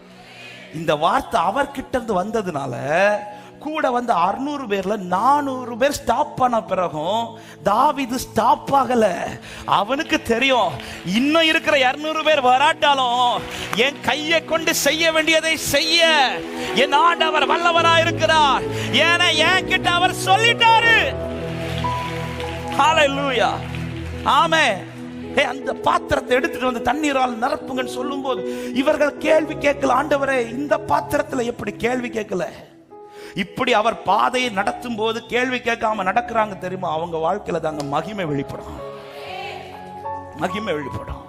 இந்த வார்த்தை அவர்கிட்ட இருந்து வந்ததுனால கூட வந்த 600 பேர்ல 400 பேர் ஸ்டாப் பண்ண பிறகும் தாவீது ஸ்டாப் ஆகல. அவனுக்கு தெரியும் இன்னும் இருக்கிற 200 பேர் வராட்டாலும் என் கையை கொண்டு செய்ய வேண்டியதை செய்ய என் ஆண்டவர் வல்லவராய் இருக்கிறார். ஏன்னா என் கிட்ட அவர் சொல்லிட்டாரு. ஹல்லேலூயா. ஆமென். அந்த பாத்திரத்தை எடுத்துட்டு வந்து தண்ணீரால் நிரப்புங்கன்னு சொல்லும் போது இவர்கள் கேள்வி கேட்கல. ஆண்டவரே இந்த பாத்திரத்துல எப்படி கேள்வி கேட்கல. இப்படி அவர் பாதையை நடத்தும் போது கேள்வி கேட்காம நடக்கிறாங்க தெரியுமா? அவங்க வாழ்க்கையில தாங்க மகிமை வெளிப்படும். மகிமை வெளிப்படும்.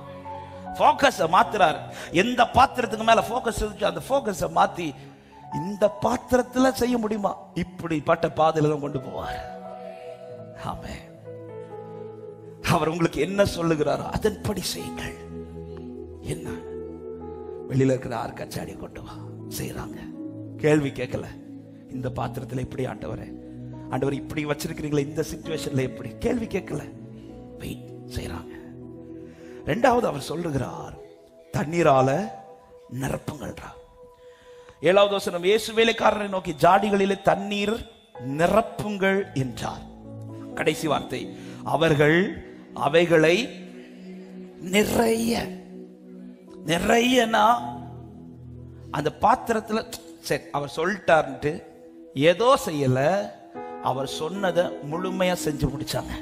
போக்கஸ மாத்துறாரு. எந்த பாத்திரத்துக்கு மேல போக்கஸ் இருந்துச்சு அந்த போக்கஸ மாத்தி இந்த பாத்திரத்துல செய்ய முடியுமா இப்படிப்பட்ட பாதையில தான் கொண்டு போவார். ஆமென். அவர் உங்களுக்கு என்ன சொல்லுகிறாரோ அதன்படி செய்யுங்கள். என்ன வெளியில இருக்கிற ஆர்கச்சாடி கொண்டு வா செய்யறாங்க. கேள்வி கேட்கல. இந்த பாத்திரத்துல எப்படி ஆண்டவரே, ஆண்டவர் இப்படி வச்சிருக்கிறீங்களா, இந்த சிச்சுவேஷன்ல எப்படி, கேள்வி கேட்கல. வெயிட் செய்யறாங்க. இரண்டாவது அவர் சொல்லுகிறார் தண்ணீரால நிரப்புங்கள். 7வது வசனம், இயேசு வேலைக்காரரை நோக்கி ஜாடிகளிலே தண்ணீர் நிரப்புங்கள் என்றார். கடைசி வார்த்தை, அவர்கள் அவைகளை நிறைய நிறையனா அந்த பாத்திரத்துல சரி அவர் சொல்லிட்டார்ன்ட்டு ஏதோ செய்யல, அவர் சொன்னதை முழுமையா செஞ்சு முடிச்சாங்க.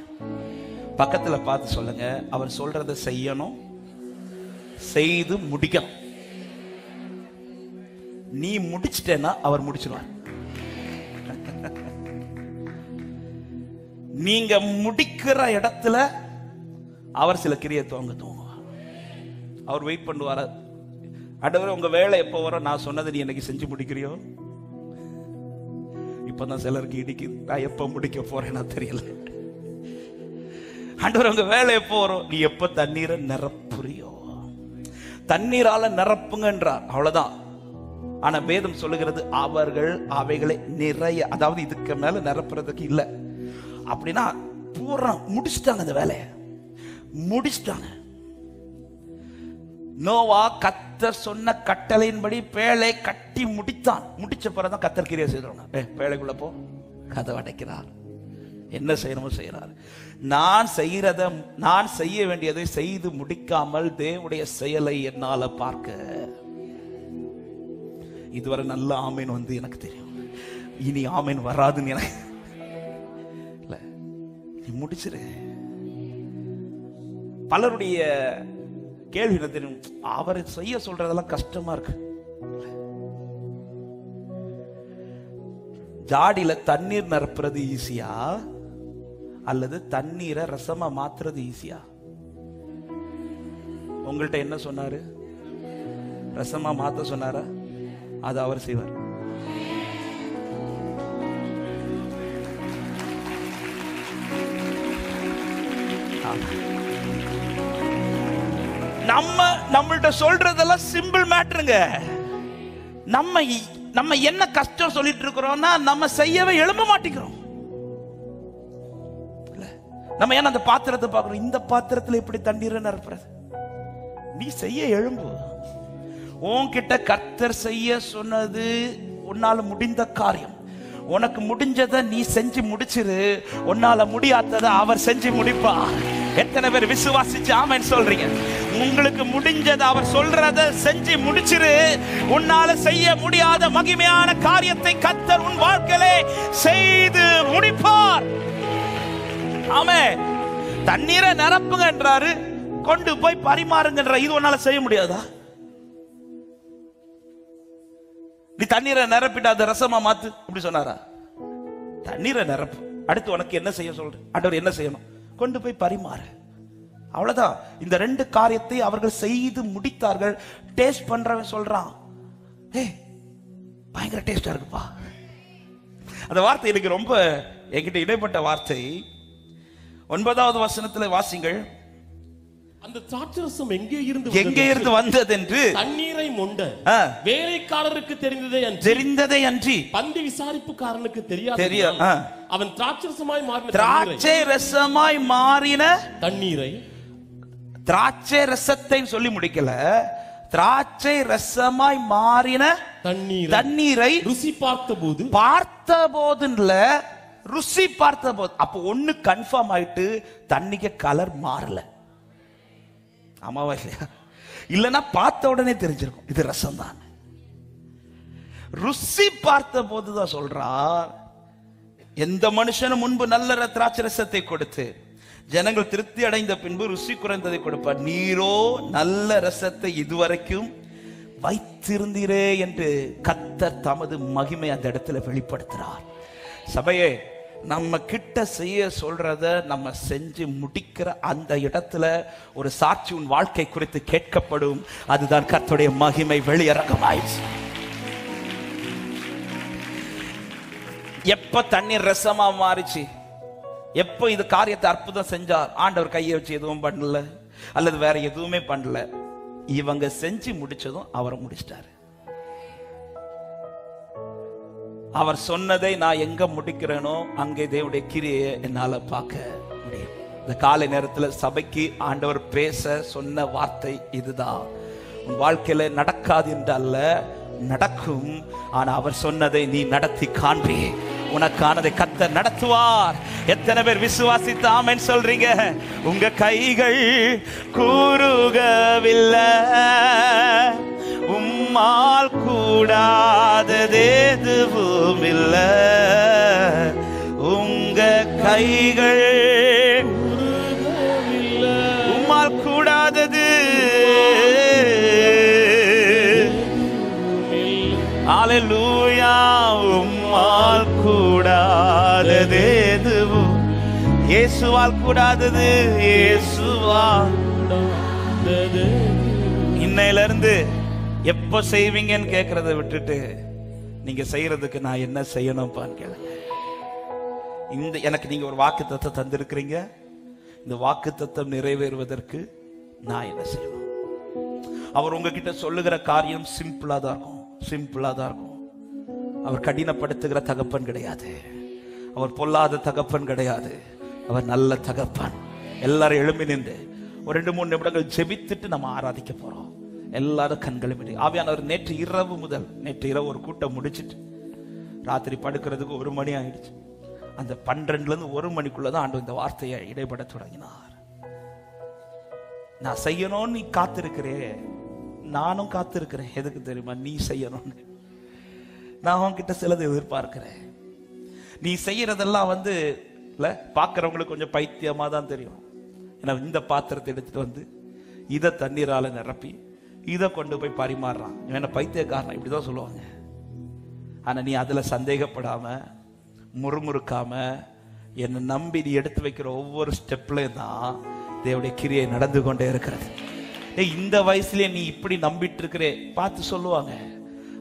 பக்கத்துல பார்த்து சொல்லுங்க, அவர் சொல்றதை செய்யணும், செய்து முடிக்கணும். நீ முடிச்சிட்டேன்னா அவர் முடிச்சிருவார். நீங்க முடிக்கிற இடத்துல அவர் சில கிரியை துவங்குவார். அவர் வெயிட் பண்ணுவார். ஆண்டவரே உங்க வேலை எப்போ வரும்? நான் சொன்னதை நீ என்னைக்கு செஞ்சு முடிக்கிறியோ? இப்பதான் சிலருக்கு இடிக்குது, நான் எப்ப முடிக்க போறேன்னா தெரியல. ஆண்டவரே உங்க வேலை எப்போ வரும்? நீ எப்ப தண்ணீரை நிரப்புறியோ? தண்ணீரால நிரப்புங்கன்றார், அவ்வளவுதான். ஆனா வேதம் சொல்லுகிறது அவர்கள் அவைகளை நிறைய, அதாவது இதுக்கு மேல நிரப்புறதுக்கு இல்ல. அப்படின்னா பூரா முடிச்சுட்டாங்க, அந்த வேலையை முடிச்சுட்டாங்க. நோவா கர்த்தர் சொன்ன கட்டளையின்படி பேழை கட்டி முடித்தான். முடிச்ச பிறகுதான் கர்த்தர் கிரியை செய்யறாங்க. பேழைக்குள்ள போ, கதவை அடைக்கிறார், என்ன செய்யணுமோ செய்யறார். நான் செய்ய வேண்டியதை செய்து முடிக்காமல் தேவனுடைய செயலை என்னால பார்க்க இதுவரை நல்ல ஆமீன் வந்து எனக்கு தெரியும். இனி ஆமீன் வராதுன்னு எனக்கு இல்ல. நீ முடிச்சிரு. பலருடைய கேள்வி என்ன தெரியும்? அவரை செய்ய சொல்றதெல்லாம் கஷ்டமா இருக்கு. ஜாடியில தண்ணீர் நிரப்புறது ஈஸியா அல்லது தண்ணீரை ரசமா மாத்துறது ஈஸியா? உங்கள்கிட்ட என்ன சொன்னாரு? ரசமா மாத்த சொன்னாரா? அது அவர் செய்வார். நம்மள்ட்ட சொல்றதெல்லாம் சிம்பிள் மேட்டருங்க. நம்ம என்ன கஷ்டம் சொல்லிட்டு இருக்கிறோம்னா நம்ம செய்யவே எழும்ப மாட்டேங்கிறோம். நம்ம ஏன்னா அந்த பாத்திரத்தை பார்க்கிறோம், இந்த பாத்திரத்துல எப்படி தண்ணீரை நிரப்புறது? நீ செய்ய எழும்பு. உன்கிட்ட கர்த்தர் செய்ய சொன்னது உன்னால முடிந்த காரியம். உனக்கு முடிஞ்சதை நீ செஞ்சு முடிச்சிரு. உன்னால முடியாததை அவர் செஞ்சு முடிப்பார். எத்தனை பேர் விசுவாசிச்சு ஆமென் சொல்றீங்க? உங்களுக்கு முடிஞ்சதை அவர் சொல்றத செஞ்சு முடிச்சிரு. உன்னால செய்ய முடியாத மகிமையான காரியத்தை கர்த்தர் உன் வாழ்க்கையிலே செய்து முடிப்பார். ஆமென். தண்ணீரை நிரப்புங்க என்றாரு, கொண்டு போய் பரிமாறுங்கன்ற. இது உன்னால செய்ய முடியாதா? நீ தண்ணீரை நிரப்பிட்டு அதை ரசமா மாத்து அப்படி சொன்னாரா? தண்ணீரை நிரப்பு. அடுத்து உனக்கு என்ன செய்ய சொல்ற? ஆண்டவர் என்ன செய்யணும்? கொண்டு போய் பரிமாறு. அவ்வளவுதான். இந்த ரெண்டு காரியத்தை அவர்கள் செய்து முடித்தார்கள். டேஸ்ட் பண்றவன் சொல்றான், பயங்கர டேஸ்டா இருக்குப்பா. அந்த வார்த்தை எனக்கு ரொம்ப என்கிட்ட இடைப்பட்ட வார்த்தை. 9வது வசனத்துல வாசிங்கள். அந்த திராட்சரசம் எங்கே இருந்து வந்தது என்று தண்ணீரை மொண்ட வேலைக்காரருக்கு தெரிந்ததை அன்றி பந்தி விசாரிப்புக்காரனுக்கு தெரியாது. அவன் திராட்சை ரசமாய் மாறின தண்ணீரை, திராட்சை ரசத்தை சொல்லி முடிக்கல, திராட்சை ரசமாய் மாறின தண்ணீரை ருசி பார்த்த போதுல ருசி பார்த்த போது. அப்ப ஒண்ணு கன்ஃபார்ம் ஆயிட்டு, தண்ணிக்கு கலர் மாறல. ஆமாவா இல்லையா? இல்லைன்னா பார்த்த உடனே தெரிஞ்சிருக்கும் இது ரசம் தான். ருசி பார்த்த போதுதான் சொல்றார். எந்த மனுஷனும் முன்பு நல்ல திராட்சை ரசத்தை கொடுத்து ஜனங்கள் திருப்தி அடைந்த பின்பு ருசி குறைந்ததை கொடுப்பார். நீரோ நல்ல ரசத்தை இதுவரைக்கும் வைத்திருந்தீரே என்று கர்த்தர் தமது மகிமை அந்த இடத்துல வெளிப்படுத்துறார். சபையே, நம்ம கிட்ட செய்ய சொல்றத நம்ம செஞ்சு முடிக்கிற அந்த இடத்துல ஒரு சாட்சி உன் வாழ்க்கை குறித்து கேட்கப்படும். அதுதான் கர்த்தருடைய மகிமை வெளியரங்கமாயிடுச்சு. எப்ப தண்ணீர் ரசமா மாறிச்சு, எப்ப இது காரியத்தை அற்புதம் செஞ்சார், ஆண்டவர் கையை வச்சு எதுவும் பண்ணல அல்லது வேற எதுவுமே பண்ணல. இவங்க செஞ்சு முடிச்சதும் அவரை முடிச்சிட்டாரு. அவர் சொன்னதை நான் எங்க முடிக்கிறேனோ அங்கே தேவனுடைய கிரியை என்னால பார்க்க முடியும். இந்த காலை நேரத்தில் சபைக்கு ஆண்டவர் பேச சொன்ன வார்த்தை இதுதான். உன் வாழ்க்கையில நடக்காது என்றல்ல, நடக்கும். ஆனா அவர் சொன்னதை நீ நடத்தி காண்பி. உனக்கானதை கர்த்தர் நடத்துவார். எத்தனை பேர் விசுவாசித்து ஆமென் சொல்றீங்க? உங்க கைகள் கூறுகவில்லை, உம்மால் கூடாதது எதுவும் இல்லை. உங்க கைகள் உம்மால் கூடாதது. அல்லேலூயா. உம்மால் கூடாதது எதுவும் இயேசுவால் கூடாதது இயேசுவால். இன்னையில இருந்து எப்ப செய்வீங்கன்னு கேட்கறத விட்டுட்டு நீங்க செய்யறதுக்கு நான் என்ன செய்யணும்பான்னு கேளுங்க. எனக்கு நீங்க ஒரு வாக்குத்தத்தம் தந்திருக்கிறீங்க. இந்த வாக்குத்தத்தம் நிறைவேறுவதற்கு நான் என்ன செய்யணும்? அவர் உங்ககிட்ட சொல்லுகிற காரியம் சிம்பிளா தான் இருக்கும், சிம்பிளா தான் இருக்கும். அவர் கடினப்படுத்துகிற தகப்பன் கிடையாது, அவர் பொல்லாத தகப்பன் கிடையாது, அவர் நல்ல தகப்பன். எல்லாரும் எழும்பி நின்று ஒரு 2-3 நிமிடங்கள் ஜெபித்துட்டு நம்ம ஆராதிக்க போறோம். எல்லாரும் கண்களும் ஆவியானவர் நேற்று இரவு ஒரு கூட்டம் முடிச்சிட்டு ராத்திரி படுக்கிறதுக்கு 1 மணி ஆயிடுச்சு. அந்த 12ல இருந்து 1 மணிக்குள்ளதான் ஆண்டவர் இந்த வார்த்தையை இடைப்பட தொடங்கினார். நான் செய்யணும்னு நீ காத்திருக்கிறே, நானும் காத்திருக்கிறேன். எதுக்கு தெரியுமா? நீ செய்யணும்னு. நான் உன்கிட்ட சிலது எதிர்பார்க்கிறேன். நீ செய்யறதெல்லாம் பாக்குறவங்களுக்கு கொஞ்சம் பைத்தியமா தான் தெரியும். ஏன்னா இந்த பாத்திரத்தை எடுத்துட்டு வந்து இதை தண்ணீரால நிரப்பி இதை கொண்டு போய் பரிமாறுறான், என்ன பைத்தியக்காரன் இப்படிதான் சொல்லுவாங்க. ஆனா நீ அதுல சந்தேகப்படாம முறுமுறுக்காம என்னை நம்பி நீ எடுத்து வைக்கிற ஒவ்வொரு ஸ்டெப்லயும் தான் தேவனுடைய கிரியை நடந்து கொண்டே இருக்கிறது. இந்த வயசுலயே நீ இப்படி நம்பிட்டு இருக்கிறே பார்த்து சொல்லுவாங்க.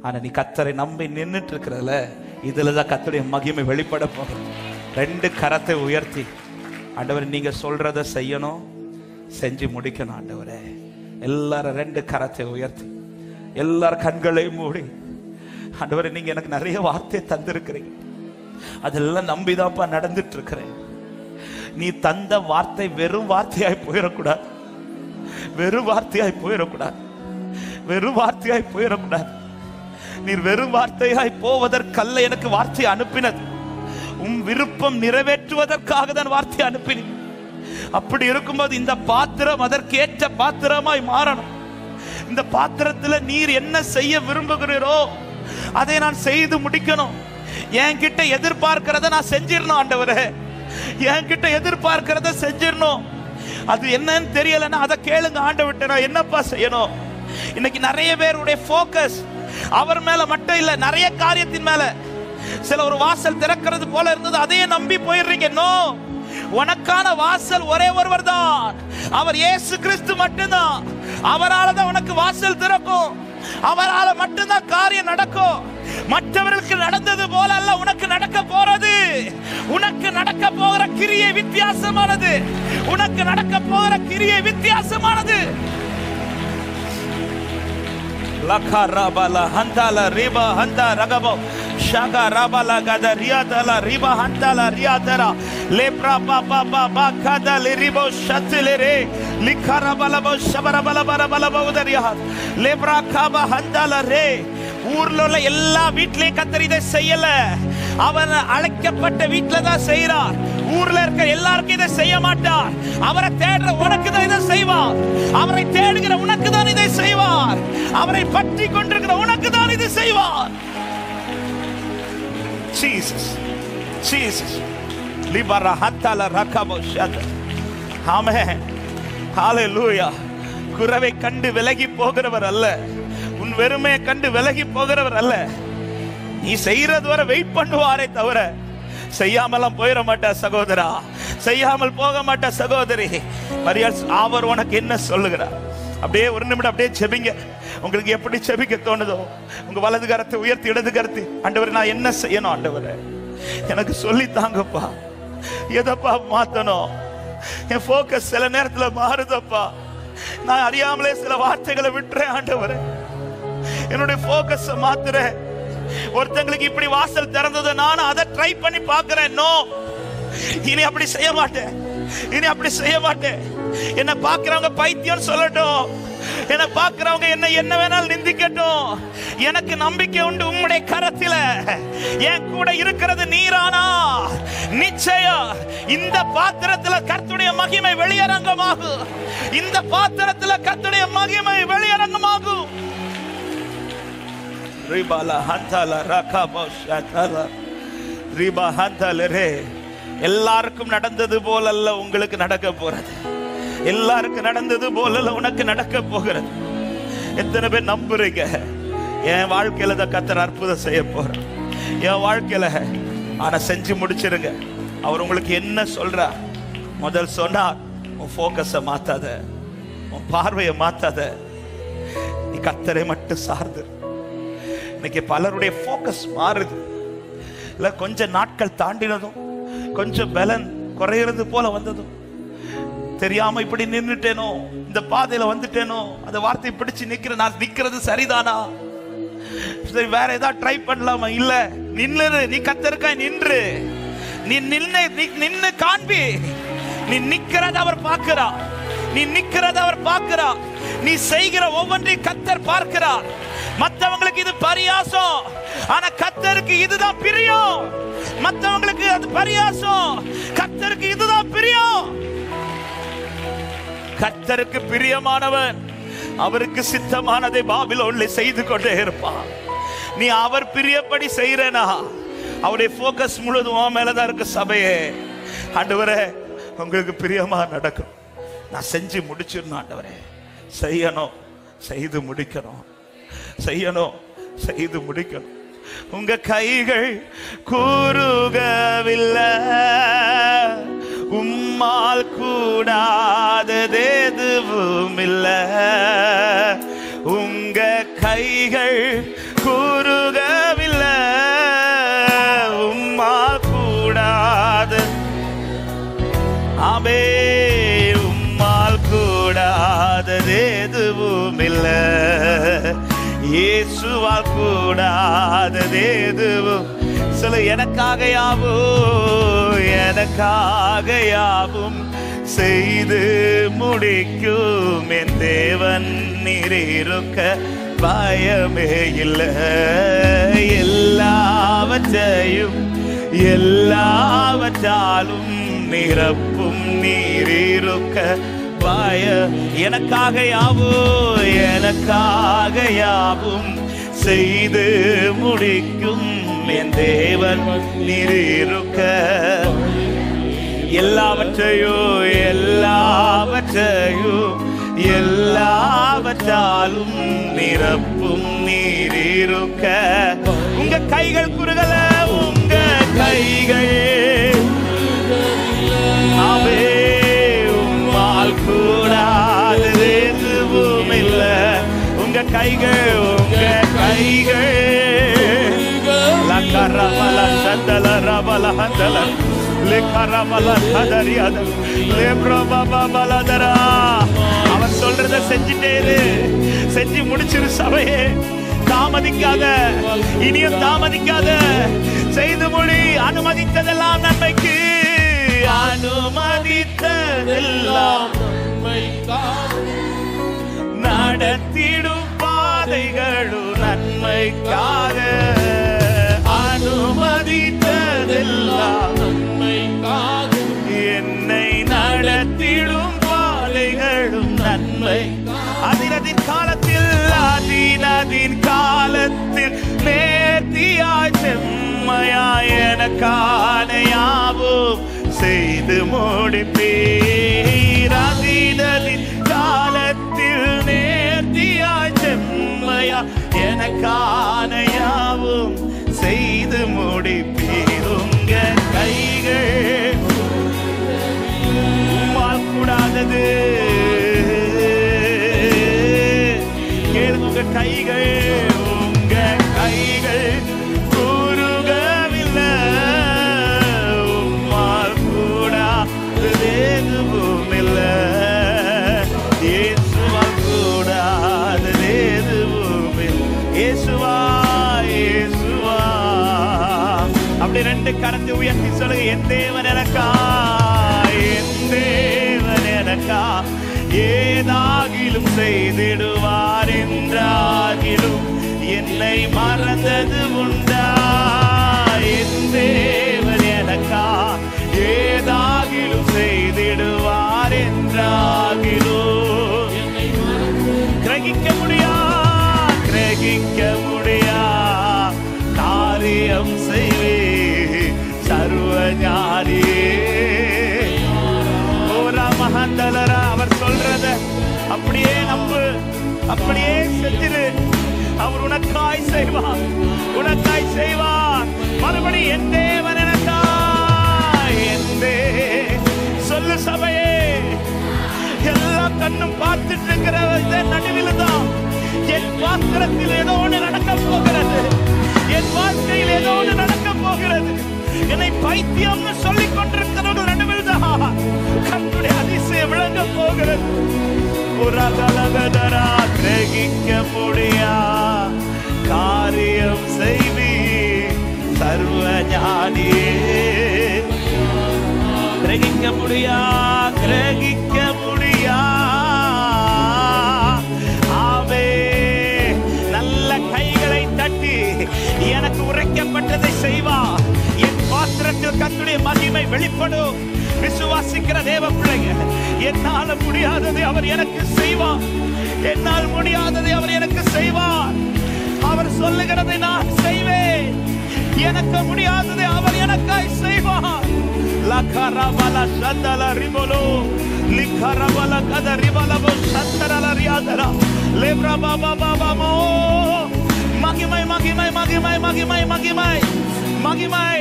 ஆனா நீ கர்த்தரை நம்பி நின்றுட்டு இருக்கிறதுல இதுலதான் கர்த்தருடைய மகிமை வெளிப்பட போகுது. 2 கரத்தை உயர்த்தி ஆண்டவரே நீங்க சொல்றத செய்யணும், செஞ்சு முடிக்கணும். ஆண்டவரே எல்லாரும் 2 கரத்தை உயர்த்தி எல்லாரும் கண்களையும் மூடி, ஆண்டவரே நீங்க எனக்கு நிறைய வார்த்தையை தந்திருக்கிறீங்க, அதெல்லாம் நம்பிதான்ப்பா நடந்துட்டு இருக்கிறேன். நீ தந்த வார்த்தை வெறும் வார்த்தையாய் போயிடக்கூடாது, வெறும் வார்த்தையாய் போயிடக்கூடாது, வெறும் வார்த்தையாய் போயிடக்கூடாது. நீர் வெறும் வார்த்தையாய் போவதற்கல்ல எனக்கு வார்த்தையை அனுப்பினது, உன் விருப்பம் நிறைவேற்றுவதற்காக தான் வார்த்தையை அனுப்பினேன். அப்படி இருக்கும்போது இந்த பாத்திரம் அதற்கேற்ற பாத்திரமாய் மாறணும். இந்த பாத்திரத்துல நீர் என்ன செய்ய விரும்புகிறீரோ அதை நான் செய்து முடிக்கணும். என்கிட்ட எதிர்பார்க்கிறத நான் செஞ்சிடணும். ஆண்டவரே என்கிட்ட எதிர்பார்க்கிறத செஞ்சிடணும். அது என்னன்னு தெரியலன்னா அதை கேளுங்க. ஆண்டவர்கிட்ட நான் என்னப்பா செய்யணும்? இன்னைக்கு நிறைய பேருடைய போக்கஸ் அவர் மேல மட்டும் இல்ல, நிறைய காரியத்தின் மேல. சில ஒரு வாசல் திறக்கிறது போல இருந்தது, அதையே நம்பி போயிடுறீங்க. நோ, உனக்கான வாசல் ஒரே ஒருவர் தான், அவர் இயேசு கிறிஸ்து மட்டும்தான். அவரால் தான் உனக்கு வாசல் திறக்கும், அவரால் மட்டும்தான் காரியம் நடக்கும். மற்றவர்களுக்கு நடந்தது போல அல்ல உனக்கு நடக்க போறது. உனக்கு நடக்க போகிற கிரியை வித்தியாசமானது, உனக்கு நடக்க போகிற கிரியை வித்தியாசமானது. லக்கா ரபல ஹந்தல ரிபா ஹந்த ரகபோ ஷாகா ரபல கத ரியாதல ரிபா ஹந்தல ரியாதரா லேப்ரா பாபா பாபா கத லிரிபோ ஷத்லெரே லிகரபலபோ ஷபரபலபலபலபோ உதரியா லேப்ரா காபா ஹந்தல ரே. ஊர்ல உள்ள எல்லா வீட்லயும் கர்த்தர் இதை செய்யல, அவன் அழைக்கப்பட்ட வீட்டுல தான் செய்யறார். ஊர்ல இருக்க எல்லாருக்கும் இதை செய்ய மாட்டார். அவரை தேடுற உனக்கு தான் இதை செய்வார், அவரை தேடுகிற உனக்கு தான் இதை செய்வார், அவரை பற்றி கொண்டிருக்கிற உனக்கு தான் இதை செய்வார். ஜீசஸ் ஜீசஸ் லிபரா ஹத்தல ரகபோ ஷத. ஆமென், ஹalleluya. குறவை கண்டு விலகி போகிறவர் அல்ல, உன் வெறுமையை கண்டு விலகி போகிறவர் அல்ல. நீ செய்யறது வரை வெயிட் பண்ணுவாரே தவிர செய்யாமலாம் போயிட மாட்டா சகோதரா, செய்யாமல் போக மாட்டா சகோதரி. அவர் உனக்கு என்ன சொல்லுகிறார்? அப்படியே ஒரு நிமிடம் அப்படியே செபிங்க. உங்களுக்கு எப்படி செபிக்க தோணுதோ உங்க வலது கரத்தை உயர்த்தி இடது கரத்தை, ஆண்டவரே நான் என்ன செய்யணும்? ஆண்டவரே எனக்கு சொல்லி தாங்கப்பா, எதப்பா மாத்தணும்? என் போக்கஸ் சில நேரத்துல மாறுதப்பா, நான் அறியாமலே சில வார்த்தைகளை விட்டுறேன். ஆண்டவரே என்னுடைய போக்கஸ் மாத்துறேன். ஒருத்தங்களுக்கு இப்படி வாசல் திறந்தது, நானும் அதை ட்ரை பண்ணி பார்க்கிறேன். நோ, இனி அப்படி செய்ய மாட்டேன், இனி அப்படி செய்ய மாட்டேன். என்ன பார்க்கிறவங்க பைத்தியம் சொல்லட்டும், என்ன பார்க்கிறவங்க என்ன வேணாலும் நிந்திக்கட்டும், எனக்கு நம்பிக்கை உண்டு உம்முடைய கரத்தில. என் கூட இருக்கிறது நீரானா நிச்சயம் இந்த பாத்திரத்துல கர்த்தருடைய மகிமை வெளியரங்கமாகும், இந்த பாத்திரத்துல கர்த்தருடைய மகிமை வெளியரங்கமாகும். ரிபாலா ஹந்தல ரகபோ ஷதல ரிபா ஹந்தலரே. எல்லாருக்கும் நடந்தது போலல்ல உங்களுக்கு நடக்க போறது, எல்லாருக்கும் நடந்தது போல உனக்கு நடக்க போகிறது. எத்தனை பேர் நம்புறீங்க என் வாழ்க்கையில தான் கர்த்தர் அற்புதம் செய்ய போறார் என் வாழ்க்கையில? ஆனா செஞ்சு முடிச்சிருங்க. அவர் உங்களுக்கு என்ன சொல்றார்? முதல் சொன்னார், உன் போக்கஸை மாத்தாத, உன் பார்வையை மாத்தாத, நீ கர்த்தரை மட்டும் சார்ந்து. இன்னைக்கு பலருடைய போக்கஸ் மாறுது. இல்ல கொஞ்சம் நாட்கள் தாண்டினதும் கொஞ்சம் பலன் குறையிறது போல வந்ததும் தெரியாம இப்படி நின்னுட்டேனோ, இந்த பாதையில வந்துட்டேனோ, அந்த வார்த்தையை பிடிச்சு நிக்கிறேன், நான் நிக்கிறது சரிதானா, சரி வேற ஏதாவது ட்ரை பண்ணலாமா? இல்ல, நின்று நீ கர்த்தருக்காய் நின்று, நீ நின்னு காண்பி. நீ நிக்கிறத அவர் பார்க்கிறார், நீ நிக்கிறத அவர் பார்க்கிறார், நீ செய்கிற ஒவ்வொன்றையும் கர்த்தர் பார்க்கிறார். மற்றவங்களுக்கு இது பரியாசம், ஆனா கர்த்தருக்கு இதுதான் பிரியம். மற்றவங்களுக்கு அது பரியாசம், கர்த்தருக்கு இதுதான் பிரியம். கர்த்தருக்கு பிரியமானவன் அவருக்கு சித்தமானதை பாபிலோன்ல செய்து கொண்டே இருப்பான். நீ அவர் பிரியப்படி செய்யறனா, அவருடைய போக்கஸ் முழுதும் உன் மேலதான் இருக்கு. சபையே, ஆண்டவரே உங்களுக்கு பிரியமா நடக்கும், நான் செஞ்சு முடிச்சிடணும். ஆண்டவரே செய்யணும், செய்து முடிக்கணும், செய்யணும், செய்து முடிக்கணும். உங்க கைகள் கூறுகவில்லை, உம்மால் கூடாதது எதுவும் இல்லை. உங்க கைகள் கூறுகவில்லை, உம்மால் கூடாது. ஆமே, உம்மால் கூடாதது எதுவும் இல்லை. இயேசுவால் கூடாதது எதுவும் சொல்ல. எனக்காக யாவும் செய்து முடிக்கும் என் தேவன் நீரிருக்க பயமே இல்லை. எல்லாவற்றாலும் நிரப்பும் நீரிருக்க பய. எனக்காக யாவும் செய்து முடிக்கும் என் தேவன் நீரிருக்க. எல்லாவற்றாலும் நிரப்பும் நீரிருக்க. உங்க கைகள் குறுகல, உங்க கைகள் அவே உம்மால் கூடாதது எதுவும் இல்லை. உங்க கைகள் லக்கரமல சந்தல ரபல ஹந்தல லேக்கரமல ஹதரியாத லேப்ரபபலதரா. அவர் சொல்றத செஞ்சிட்டே இரு, செஞ்சு முடிச்சிரு. சபையே தாமதிக்காத, இனியும் தாமதிக்காத, செய்து முடி. அனுமதித்ததெல்லாம் நன்மைக்கு, அனுமதித்ததெல்லாம் நடத்திடும் பாதைகளும் நன்மைக்காக. அனுமதித்ததெல்லாம் நன்மைக்காக, என்னை நடத்திடும் பாதைகளும் நன்மை. அதினதின் காலத்தில் நேர்த்தியாய் செம்மையாய் எனக்கான யாவும் செய்து முடிப்பீர். அதினதின் காலத்தில் நேர்த்தியாய் செம்மையா எனக்கான யாவும் செய்து முடிப்பீர். உங்க கைகள் உம்மால் கூடாதது. கேளுங்க, உங்க கைகள் கூறுகவில்லை, உம்மால் கூடாதது எதுவும் இல்லை. இயேசுவால் கூடாதது எதுவும் இல்லை. இயேசுவா அப்படி ரெண்டு கரத்தை உயர்த்தி சொல்லுங்க. என் தேவன் எனக்கா ஏதாகிலும் செய்திடுவார் என்றாகிலும் என்னை மறந்தது உண்டா. என் தேவன் எனக்கா ஏதாகிலும் செய்திடுவார் என்றாகிலும் கிரகிக்க முடியா காரியம் செய்வே சர்வஞானியே. மகந்தலரா அவர் சொல்றத அப்படியே நம்பு, அப்படியே செஞ்சிரு. அவர் உனக்காய் செய்வார். மறுபடி என் தேவன் எனக்காய் சொல்லு. கண்ணும் பார்த்துட்டு இருக்கிற நடுவில் தான் என் பாத்திரத்தில் ஏதோ ஒன்று நடக்க போகிறது, என் வாழ்க்கையில் ஏதோ ஒன்று நடக்க போகிறது. என்னை பைத்தியம்னு சொல்லிக் கொண்டிருக்கிறவர்கள் நடுவில் தான் கர்த்தருடைய அதிசயம் விளங்க போகிறது. ஒரு அகலகதரா கிரகிக்க முடியா காரியம் செய்வி சர்வ ஞானியே. கிரகிக்க முடியா கிரகிக்க முடியா ஆவே. நல்ல கைகளை தட்டி எனக்கு உரைக்கப்பட்டதை செய்வா. என் பாத்திரத்தில் கர்த்தருடைய மகிமை வெளிப்படும். விசுவாசிக்கிற தேவ பிள்ளைங்க, என்னால முடியாததை அவர் எனக்கு செய்வார், என்னால் முடியாததை அவர் எனக்கு செய்வார். அவர் சொல்லுகிறதை நான் செய்வேன், எனக்கு முடியாததை அவர் எனக்காய் செய்வார். லகரபல சந்தல ரிபலோ லிகரபல கத ரிபலபோ சந்தரல ரியாதரா லேப்ரா பாபா பாபாமோ. மகிமை மகிமை மகிமை மகிமை மகிமை மகிமை.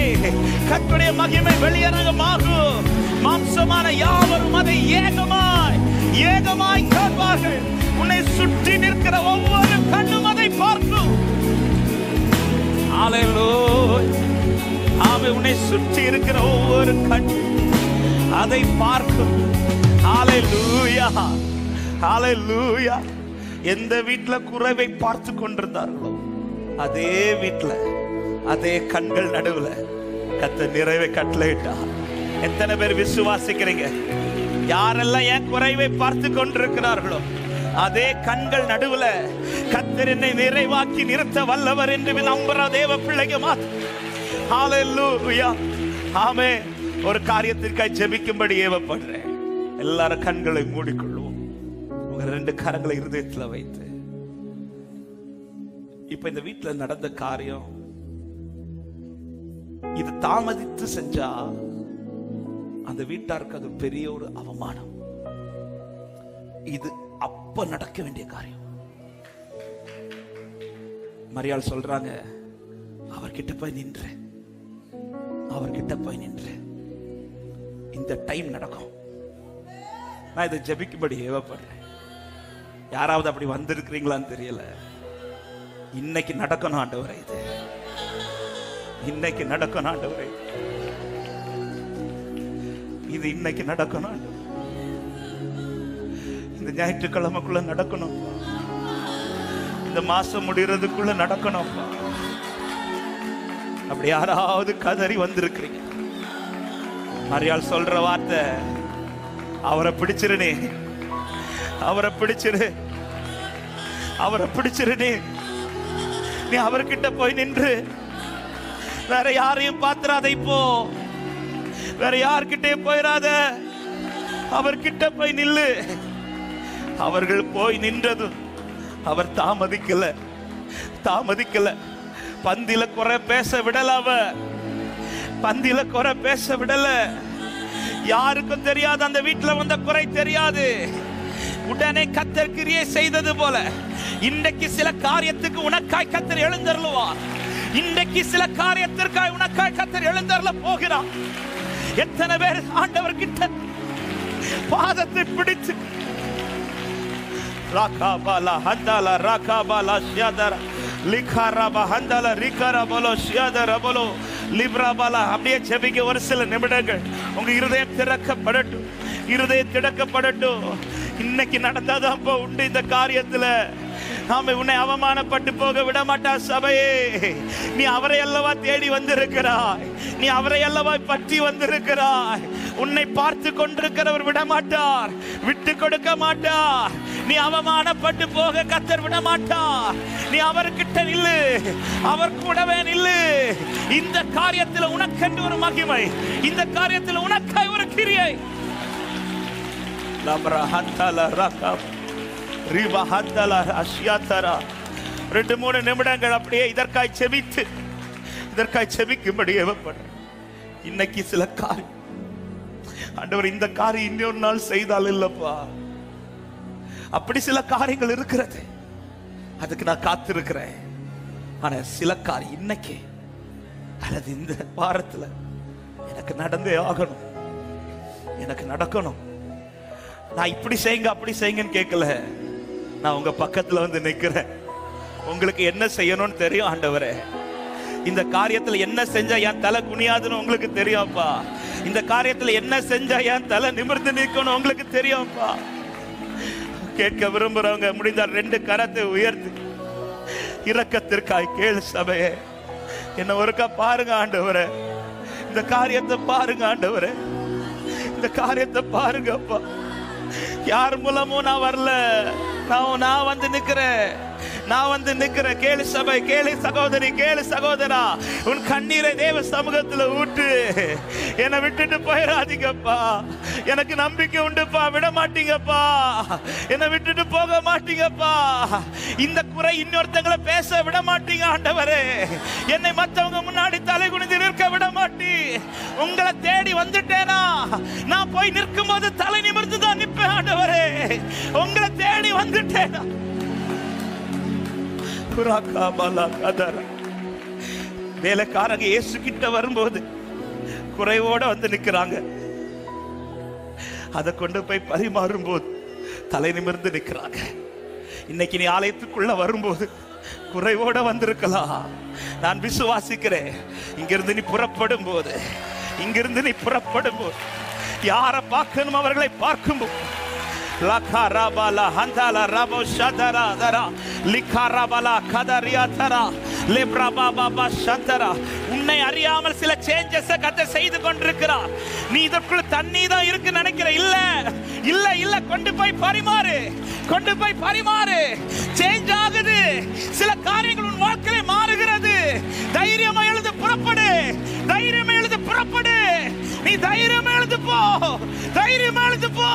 கர்த்தருடைய மகிமை வெளியரங்கமாகும். மாம்சமான யாவரும் அதை ஏகமாய் ஏகமாய் காண்பார்கள். உன்னை சுற்றி நிற்கிற ஒவ்வொரு கண்ணும் அதை பார்க்கும். ஹல்லேலூயா. ஆமே, உன்னை சுற்றி இருக்கிற ஒவ்வொரு கண் அதை பார்க்கும். ஹல்லேலூயா ஹல்லேலூயா. எந்த வீட்டுல குறைவை பார்த்து கொண்டிருந்தார்களோ அதே வீட்டுல அதே கண்கள் நடுவுல கர்த்தர் நிறைவை கட்டளையிட்டார். எத்தனை பேர் விசுவாசிக்கிறீங்க? யாரெல்லாம் என் குறைவை பார்த்து கொண்டிருக்கிறார்களோ அதே கண்கள் நடுவுல கர்த்தர் என்னை நிறைவாக்கி நிறுத்த வல்லவர் என்று நம்புற தேவ பிள்ளைங்க மாத்து. ஹல்லேலூயா. ஆமே. ஒரு காரியத்திற்காக ஜெபிக்கும்படி ஏவப்படுறேன். எல்லாரும் கண்களை மூடிக்கொள்வோம். உங்க 2 கரங்களை இருதயத்துல வைத்து, இப்ப இந்த வீட்டுல நடந்த காரியம் இது தாமதித்து செஞ்சா அந்த வீட்டாருக்கு அது பெரிய ஒரு அவமானம். இது அப்ப நடக்க வேண்டிய காரியம். மரியாள் சொல்றாங்க, அவர்கிட்ட போய் நின்று, அவர்கிட்ட போய் நின்று இந்த டைம் நடக்கும். நான் இதை ஜெபிக்கும்படி ஏவப்படுறேன். யாராவது அப்படி வந்திருக்கிறீங்களான்னு தெரியல. இன்னைக்கு நடக்கணும் ஆண்டவரே, இது இன்னைக்கு நடக்கணும் ஆண்டவரே, இது இன்னைக்கு நடக்கணும் ஆண்டவரே. இந்த ஞாயிற்றுக்கிழமைக்குள்ள நடக்கணும், இந்த மாசம் முடிகிறதுக்குள்ள நடக்கணும். அப்படி யாராவது கதறி வந்திருக்கிறீங்க, மரியாள் சொல்ற வார்த்தை, அவரை பிடிச்சிருனே, அவரை பிடிச்சிரு, அவரை பிடிச்சிருனே. நீ அவர்கிட்ட போய் நின்று வேற யாரையும் பாத்துறாத, இப்போ வேற யார்கிட்டயும் போயிடாத, அவர்கிட்ட போய் நில்லு. அவர்கள் போய் நின்றதும் அவர் தாமதிக்கல, தாமதிக்கல. பந்தில குறை பேச விடல, அவர் பந்தில குறை பேச விடல. யாருக்கும் தெரியாது, அந்த வீட்டுல வந்த குறை தெரியாது. உடனே கர்த்தர் கிரியை செய்தது போல இன்றைக்கு சில காரியத்துக்கு உனக்காய் கர்த்தர் எழுந்தருளுவார். இன்றைக்கு சில காரியத்திற்காய் உனக்காய் கர்த்தர் எழுந்தருள போகிறார். எத்தனை பேர் ஆண்டவர் கிட்ட பாதத்தை பிடித்து ராகாபாலா ஹந்தாலா ராகாபாலா ஷியாதரா லிகாராபா ஹந்தாலா ரிகாராபாலோ ஷியாதராபாலோ லிப்ராபாலா அப்படியே ஜெபிக்க ஒரு சில நிமிடங்கள். உங்க இருதயம் திறக்கப்படட்டும், இருதயம் திறக்கப்படட்டும். இன்னைக்கு நடந்தாதான் உண்டு இந்த காரியத்துல. நாம உன்னை அவமானப்பட்டு போக விட மாட்டா சபையே. நீ அவரை அல்லவா தேடி வந்திருக்கிறாய், நீ அவரை அல்லவா பற்றி வந்திருக்கிறாய். உன்னை பார்த்து கொண்டிருக்கிறவர் விட மாட்டார், விட்டு கொடுக்க மாட்டார். நீ அவமானப்பட்டு போக கர்த்தர் விட மாட்டார். நீ அவர்கிட்ட நில்லு, அவர் கூடவே நில்லு. இந்த காரியத்தில் உனக்கென்று ஒரு மகிமை, இந்த காரியத்தில் உனக்காய் ஒரு கிரியை. லப்ரா ஹந்தல ரகா ரிவா ஹந்தல அஷ்யாதரா. 2-3 நிமிடங்கள் அப்படியே இதற்காய் செபித்து, இதற்காய் செபிக்கும்படி ஏவப்படுறேன். இன்னைக்கு சில காரியம் ஆண்டவர், இந்த காரியம் இன்னொரு நாள் செய்தால் இல்லப்பா, அப்படி சில காரியங்கள் இருக்கிறது, அதுக்கு நான் காத்திருக்கிறேன். ஆனா சில காரியம் இன்னைக்கு அல்லது இந்த வாரத்துல எனக்கு நடந்தே ஆகணும், எனக்கு நடக்கணும். நான் இப்படி செய்யுங்க அப்படி செய்யுங்கன்னு கேட்கல. நான் உங்க பக்கத்துல வந்து நிக்கிறேன். உங்களுக்கு என்ன செய்யணும்னு தெரியும் ஆண்டவரே. இந்த காரியத்துல என்ன செஞ்சா என் தலை குனியாதுன்னு உங்களுக்கு தெரியும்ப்பா. இந்த காரியத்துல என்ன செஞ்சா என் தலை நிமிர்ந்து நிற்கணும் உங்களுக்கு தெரியும்ப்பா. கேட்க விரும்புறவங்க முடிந்தால் 2 கரத்தை உயர்த்து இரக்கத்திற்காய் கேளு சபையே. என்ன ஒருக்கா பாருங்க ஆண்டவரே. இந்த காரியத்தை பாருங்க ஆண்டவரே. இந்த காரியத்தை பாருங்கப்பா. யார் மூலமும் நான் வரல. நான் வந்து நிக்கிறேன். நான் வந்து நிக்கிறேன். கேளு சபை, கேளு சகோதரி, கேளு சகோதரா. உன் கண்ணீரை தேவ சமூகத்துல ஊட்டு. என்னை விட்டுட்டு போயிடாதீங்கப்பா. எனக்கு நம்பிக்கை உண்டுப்பா. விட மாட்டீங்கப்பா. என்னை விட்டுட்டு போக மாட்டீங்கப்பா. இந்த குறை இன்னொருத்தங்களை பேச விட மாட்டீங்க ஆண்டவரே. என்னை மற்றவங்க முன்னாடி தலை குனிந்து நிற்க விட மாட்டி. உங்களை தேடி வந்துட்டேனா நான் போய் நிற்கும் போது தலை நிமிர்ந்து தான் நிற்பேன் ஆண்டவரே. உங்களை தேடி வந்துட்டேனா. வேலைக்காரங்க இயேசு கிட்ட வரும்போது குறைவோட வந்து நிக்கிறாங்க. அதை கொண்டு போய் பரிமாறும் போது தலை நிமிர்ந்து நிக்கிறாங்க. இன்னைக்கு நீ ஆலயத்துக்குள்ள வரும்போது குறைவோட வந்திருக்கலாம். நான் விசுவாசிக்கிறேன். இங்கிருந்து நீ புறப்படும் போது யாரை பார்க்கணும் அவர்களை பார்க்கும்போது உன்னை அறியாமல் சில சேஞ்சஸ் கர்த்தர் செய்து கொண்டிருக்கிறார். நீ இதற்குள்ள தண்ணி தான் இருக்கு நினைக்கிற. இல்ல இல்ல இல்ல, கொண்டு போய் பரிமாறு. சேஞ்ச் ஆகுது. சில காரியங்கள் உன் வாழ்க்கையில மாறுகிறது. தைரியமா எழுந்து புறப்படு. நீ தைரியமா எழுந்து போ.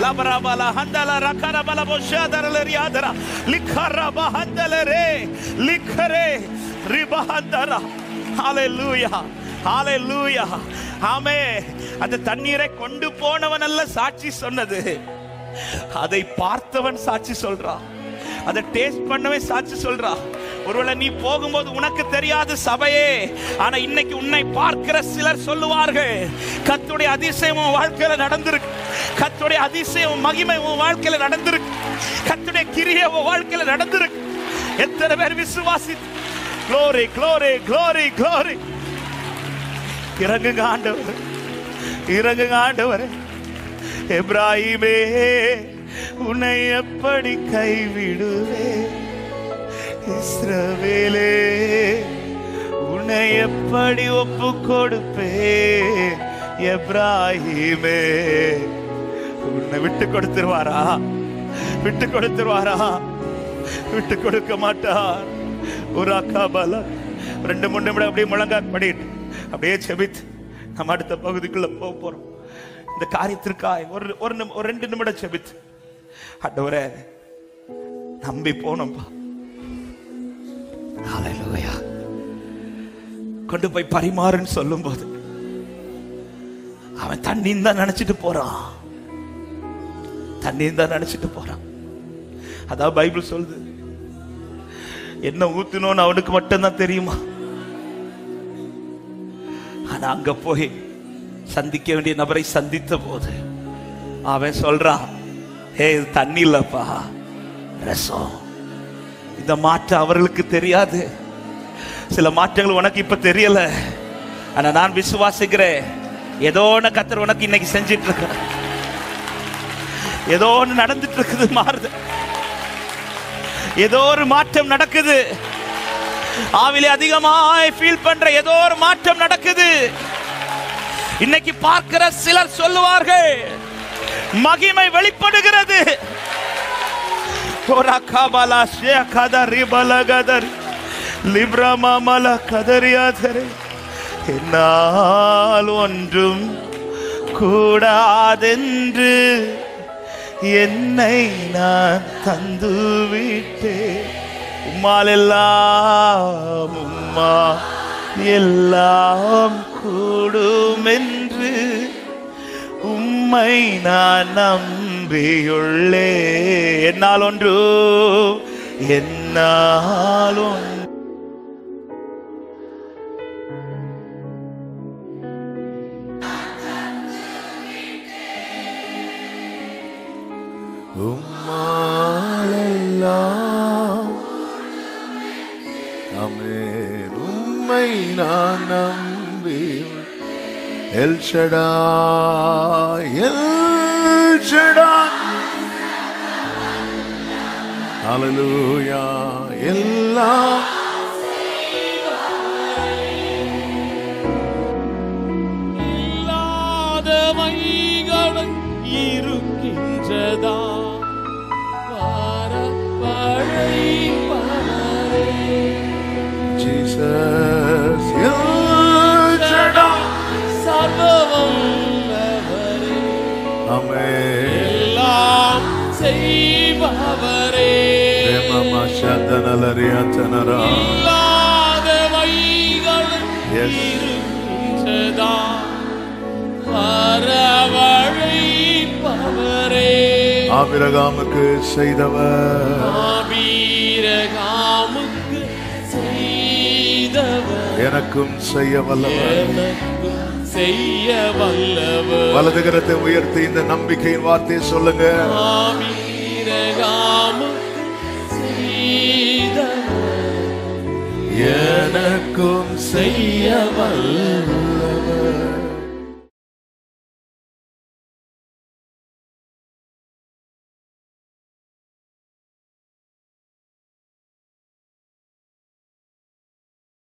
லபரபல ஹந்தல ரகரபல போஷாதரல ரியாதரா லிக்கரப ஹந்தலரே லிக்கரே ரிபஹந்தரா. ஹalleluya. ஆமென். அந்த தண்ணீரை கொண்டு போனவன் அல்ல சாட்சி சொன்னது. அதை பார்த்தவன் சாட்சி சொல்றான். அதை டேஸ்ட் பண்ணவே சாட்சி சொல்றான். ஒருவேளை நீ போகும்போது உனக்கு தெரியாது சபையே. ஆனா இன்னைக்கு உன்னை பார்க்கிற சிலர் சொல்லுவார்கள், கர்த்தருடைய அதிசயம் உன் வாழ்க்கையில நடந்திருக்கு. கர்த்தருடைய அதிசயம் மகிமை உன் வாழ்க்கையில நடந்திருக்கு. கர்த்தருடைய கிரியை உன் வாழ்க்கையில நடந்திருக்கு. எத்தனை பேர் விசுவாசி? glory glory glory glory. இறங்குங்க ஆண்டவரே. எப்ராஹிமே உன்னை எப்படி கைவிடுவே? இஸ்ரவேலே உன்னை எப்படி ஒப்பு கொடுப்பே? எப்ராஹிமே உன்னை விட்டு கொடுத்துருவாரா? விட்டு கொடுக்க மாட்டார். ஒரு அக்காபால 2-3 நிமிடம் அப்படியே முழங்கா படிட்டு அப்படியே செபித்து நம்ம அடுத்த பகுதிக்குள்ள போறோம். இந்த காரியத்திற்காக ஒரு 2 நிமிடம் செபித்து, ஆண்டவரே நம்பி போனோம்பா. ஹalleluya. கொண்டு போய் பரிமாறுன்னு சொல்லும் போது அவன் தண்ணின்னு தான் நினைச்சிட்டு போறான். அதான் பைபிள் சொல்லுது, என்ன ஊத்தணும்னு அவனுக்கு மட்டும்தான் தெரியுமா. ஆனா அங்க போய் சந்திக்க வேண்டிய நபரை சந்தித்த போது அவன் சொல்றான், தண்ணி இல்லப்பா, ரசம். இந்த மாற்றம் அவர்களுக்கு தெரியாது. சில மாற்றங்கள் உனக்கு இப்ப தெரியல. ஆனா நான் விசுவாசிக்கிறேன், ஏதோ ஒண்ணு கர்த்தர் உனக்கு இன்னைக்கு செஞ்சிட்டு இருக்க. ஏதோ ஒண்ணு நடந்துட்டு இருக்குது, மாறுது. ஏதோ ஒரு மாற்றம் நடக்குது. ஆவிலே அதிகமாய் ஃபீல் பண்ற ஏதோ ஒரு மாற்றம் நடக்குது. இன்னைக்கு பார்க்கிற சிலர் சொல்லுவார்கள், மகிமை வெளிப்படுகிறது. என்னால் ஒன்றும் கூடாதென்று என்னை நான் தந்துவிட்டேன். உம்மால் எல்லாம் கூடும் என்று உம்மை நான் நம்பியுள்ளே. என்னால் உம்மாலெல்லாம் ஆமென். உம்மை நான் நம்பி எல் ஷடாய் எல் ஷடாய் ஹல்லேலூயா எல்லாம் இல்லாதவைகளும் இருக்கின்றதா Jesus எல் ஷடாய் சர்வவல்லவரே ஆமென். எல்லாம் செய்பவரே தேமமா சதனலரியா தனரா இல்லாதவைகளும் Yes. இருக்கின்றதா வரவழைப்பவரே ஆபிரகாமுக்கு செய்தவர் ஆபிரகாமுக்கு செய்தவர் எனக்கும் செய்ய வல்லவர். எனக்கும் செய்ய வல்லவர் வலது கரத்தை உயர்த்தி இந்த நம்பிக்கையின் வார்த்தையை சொல்லுங்க. ஆபிரகாமுக்கு செய்தவர் எனக்கும் செய்ய செய்ய வல்லவர்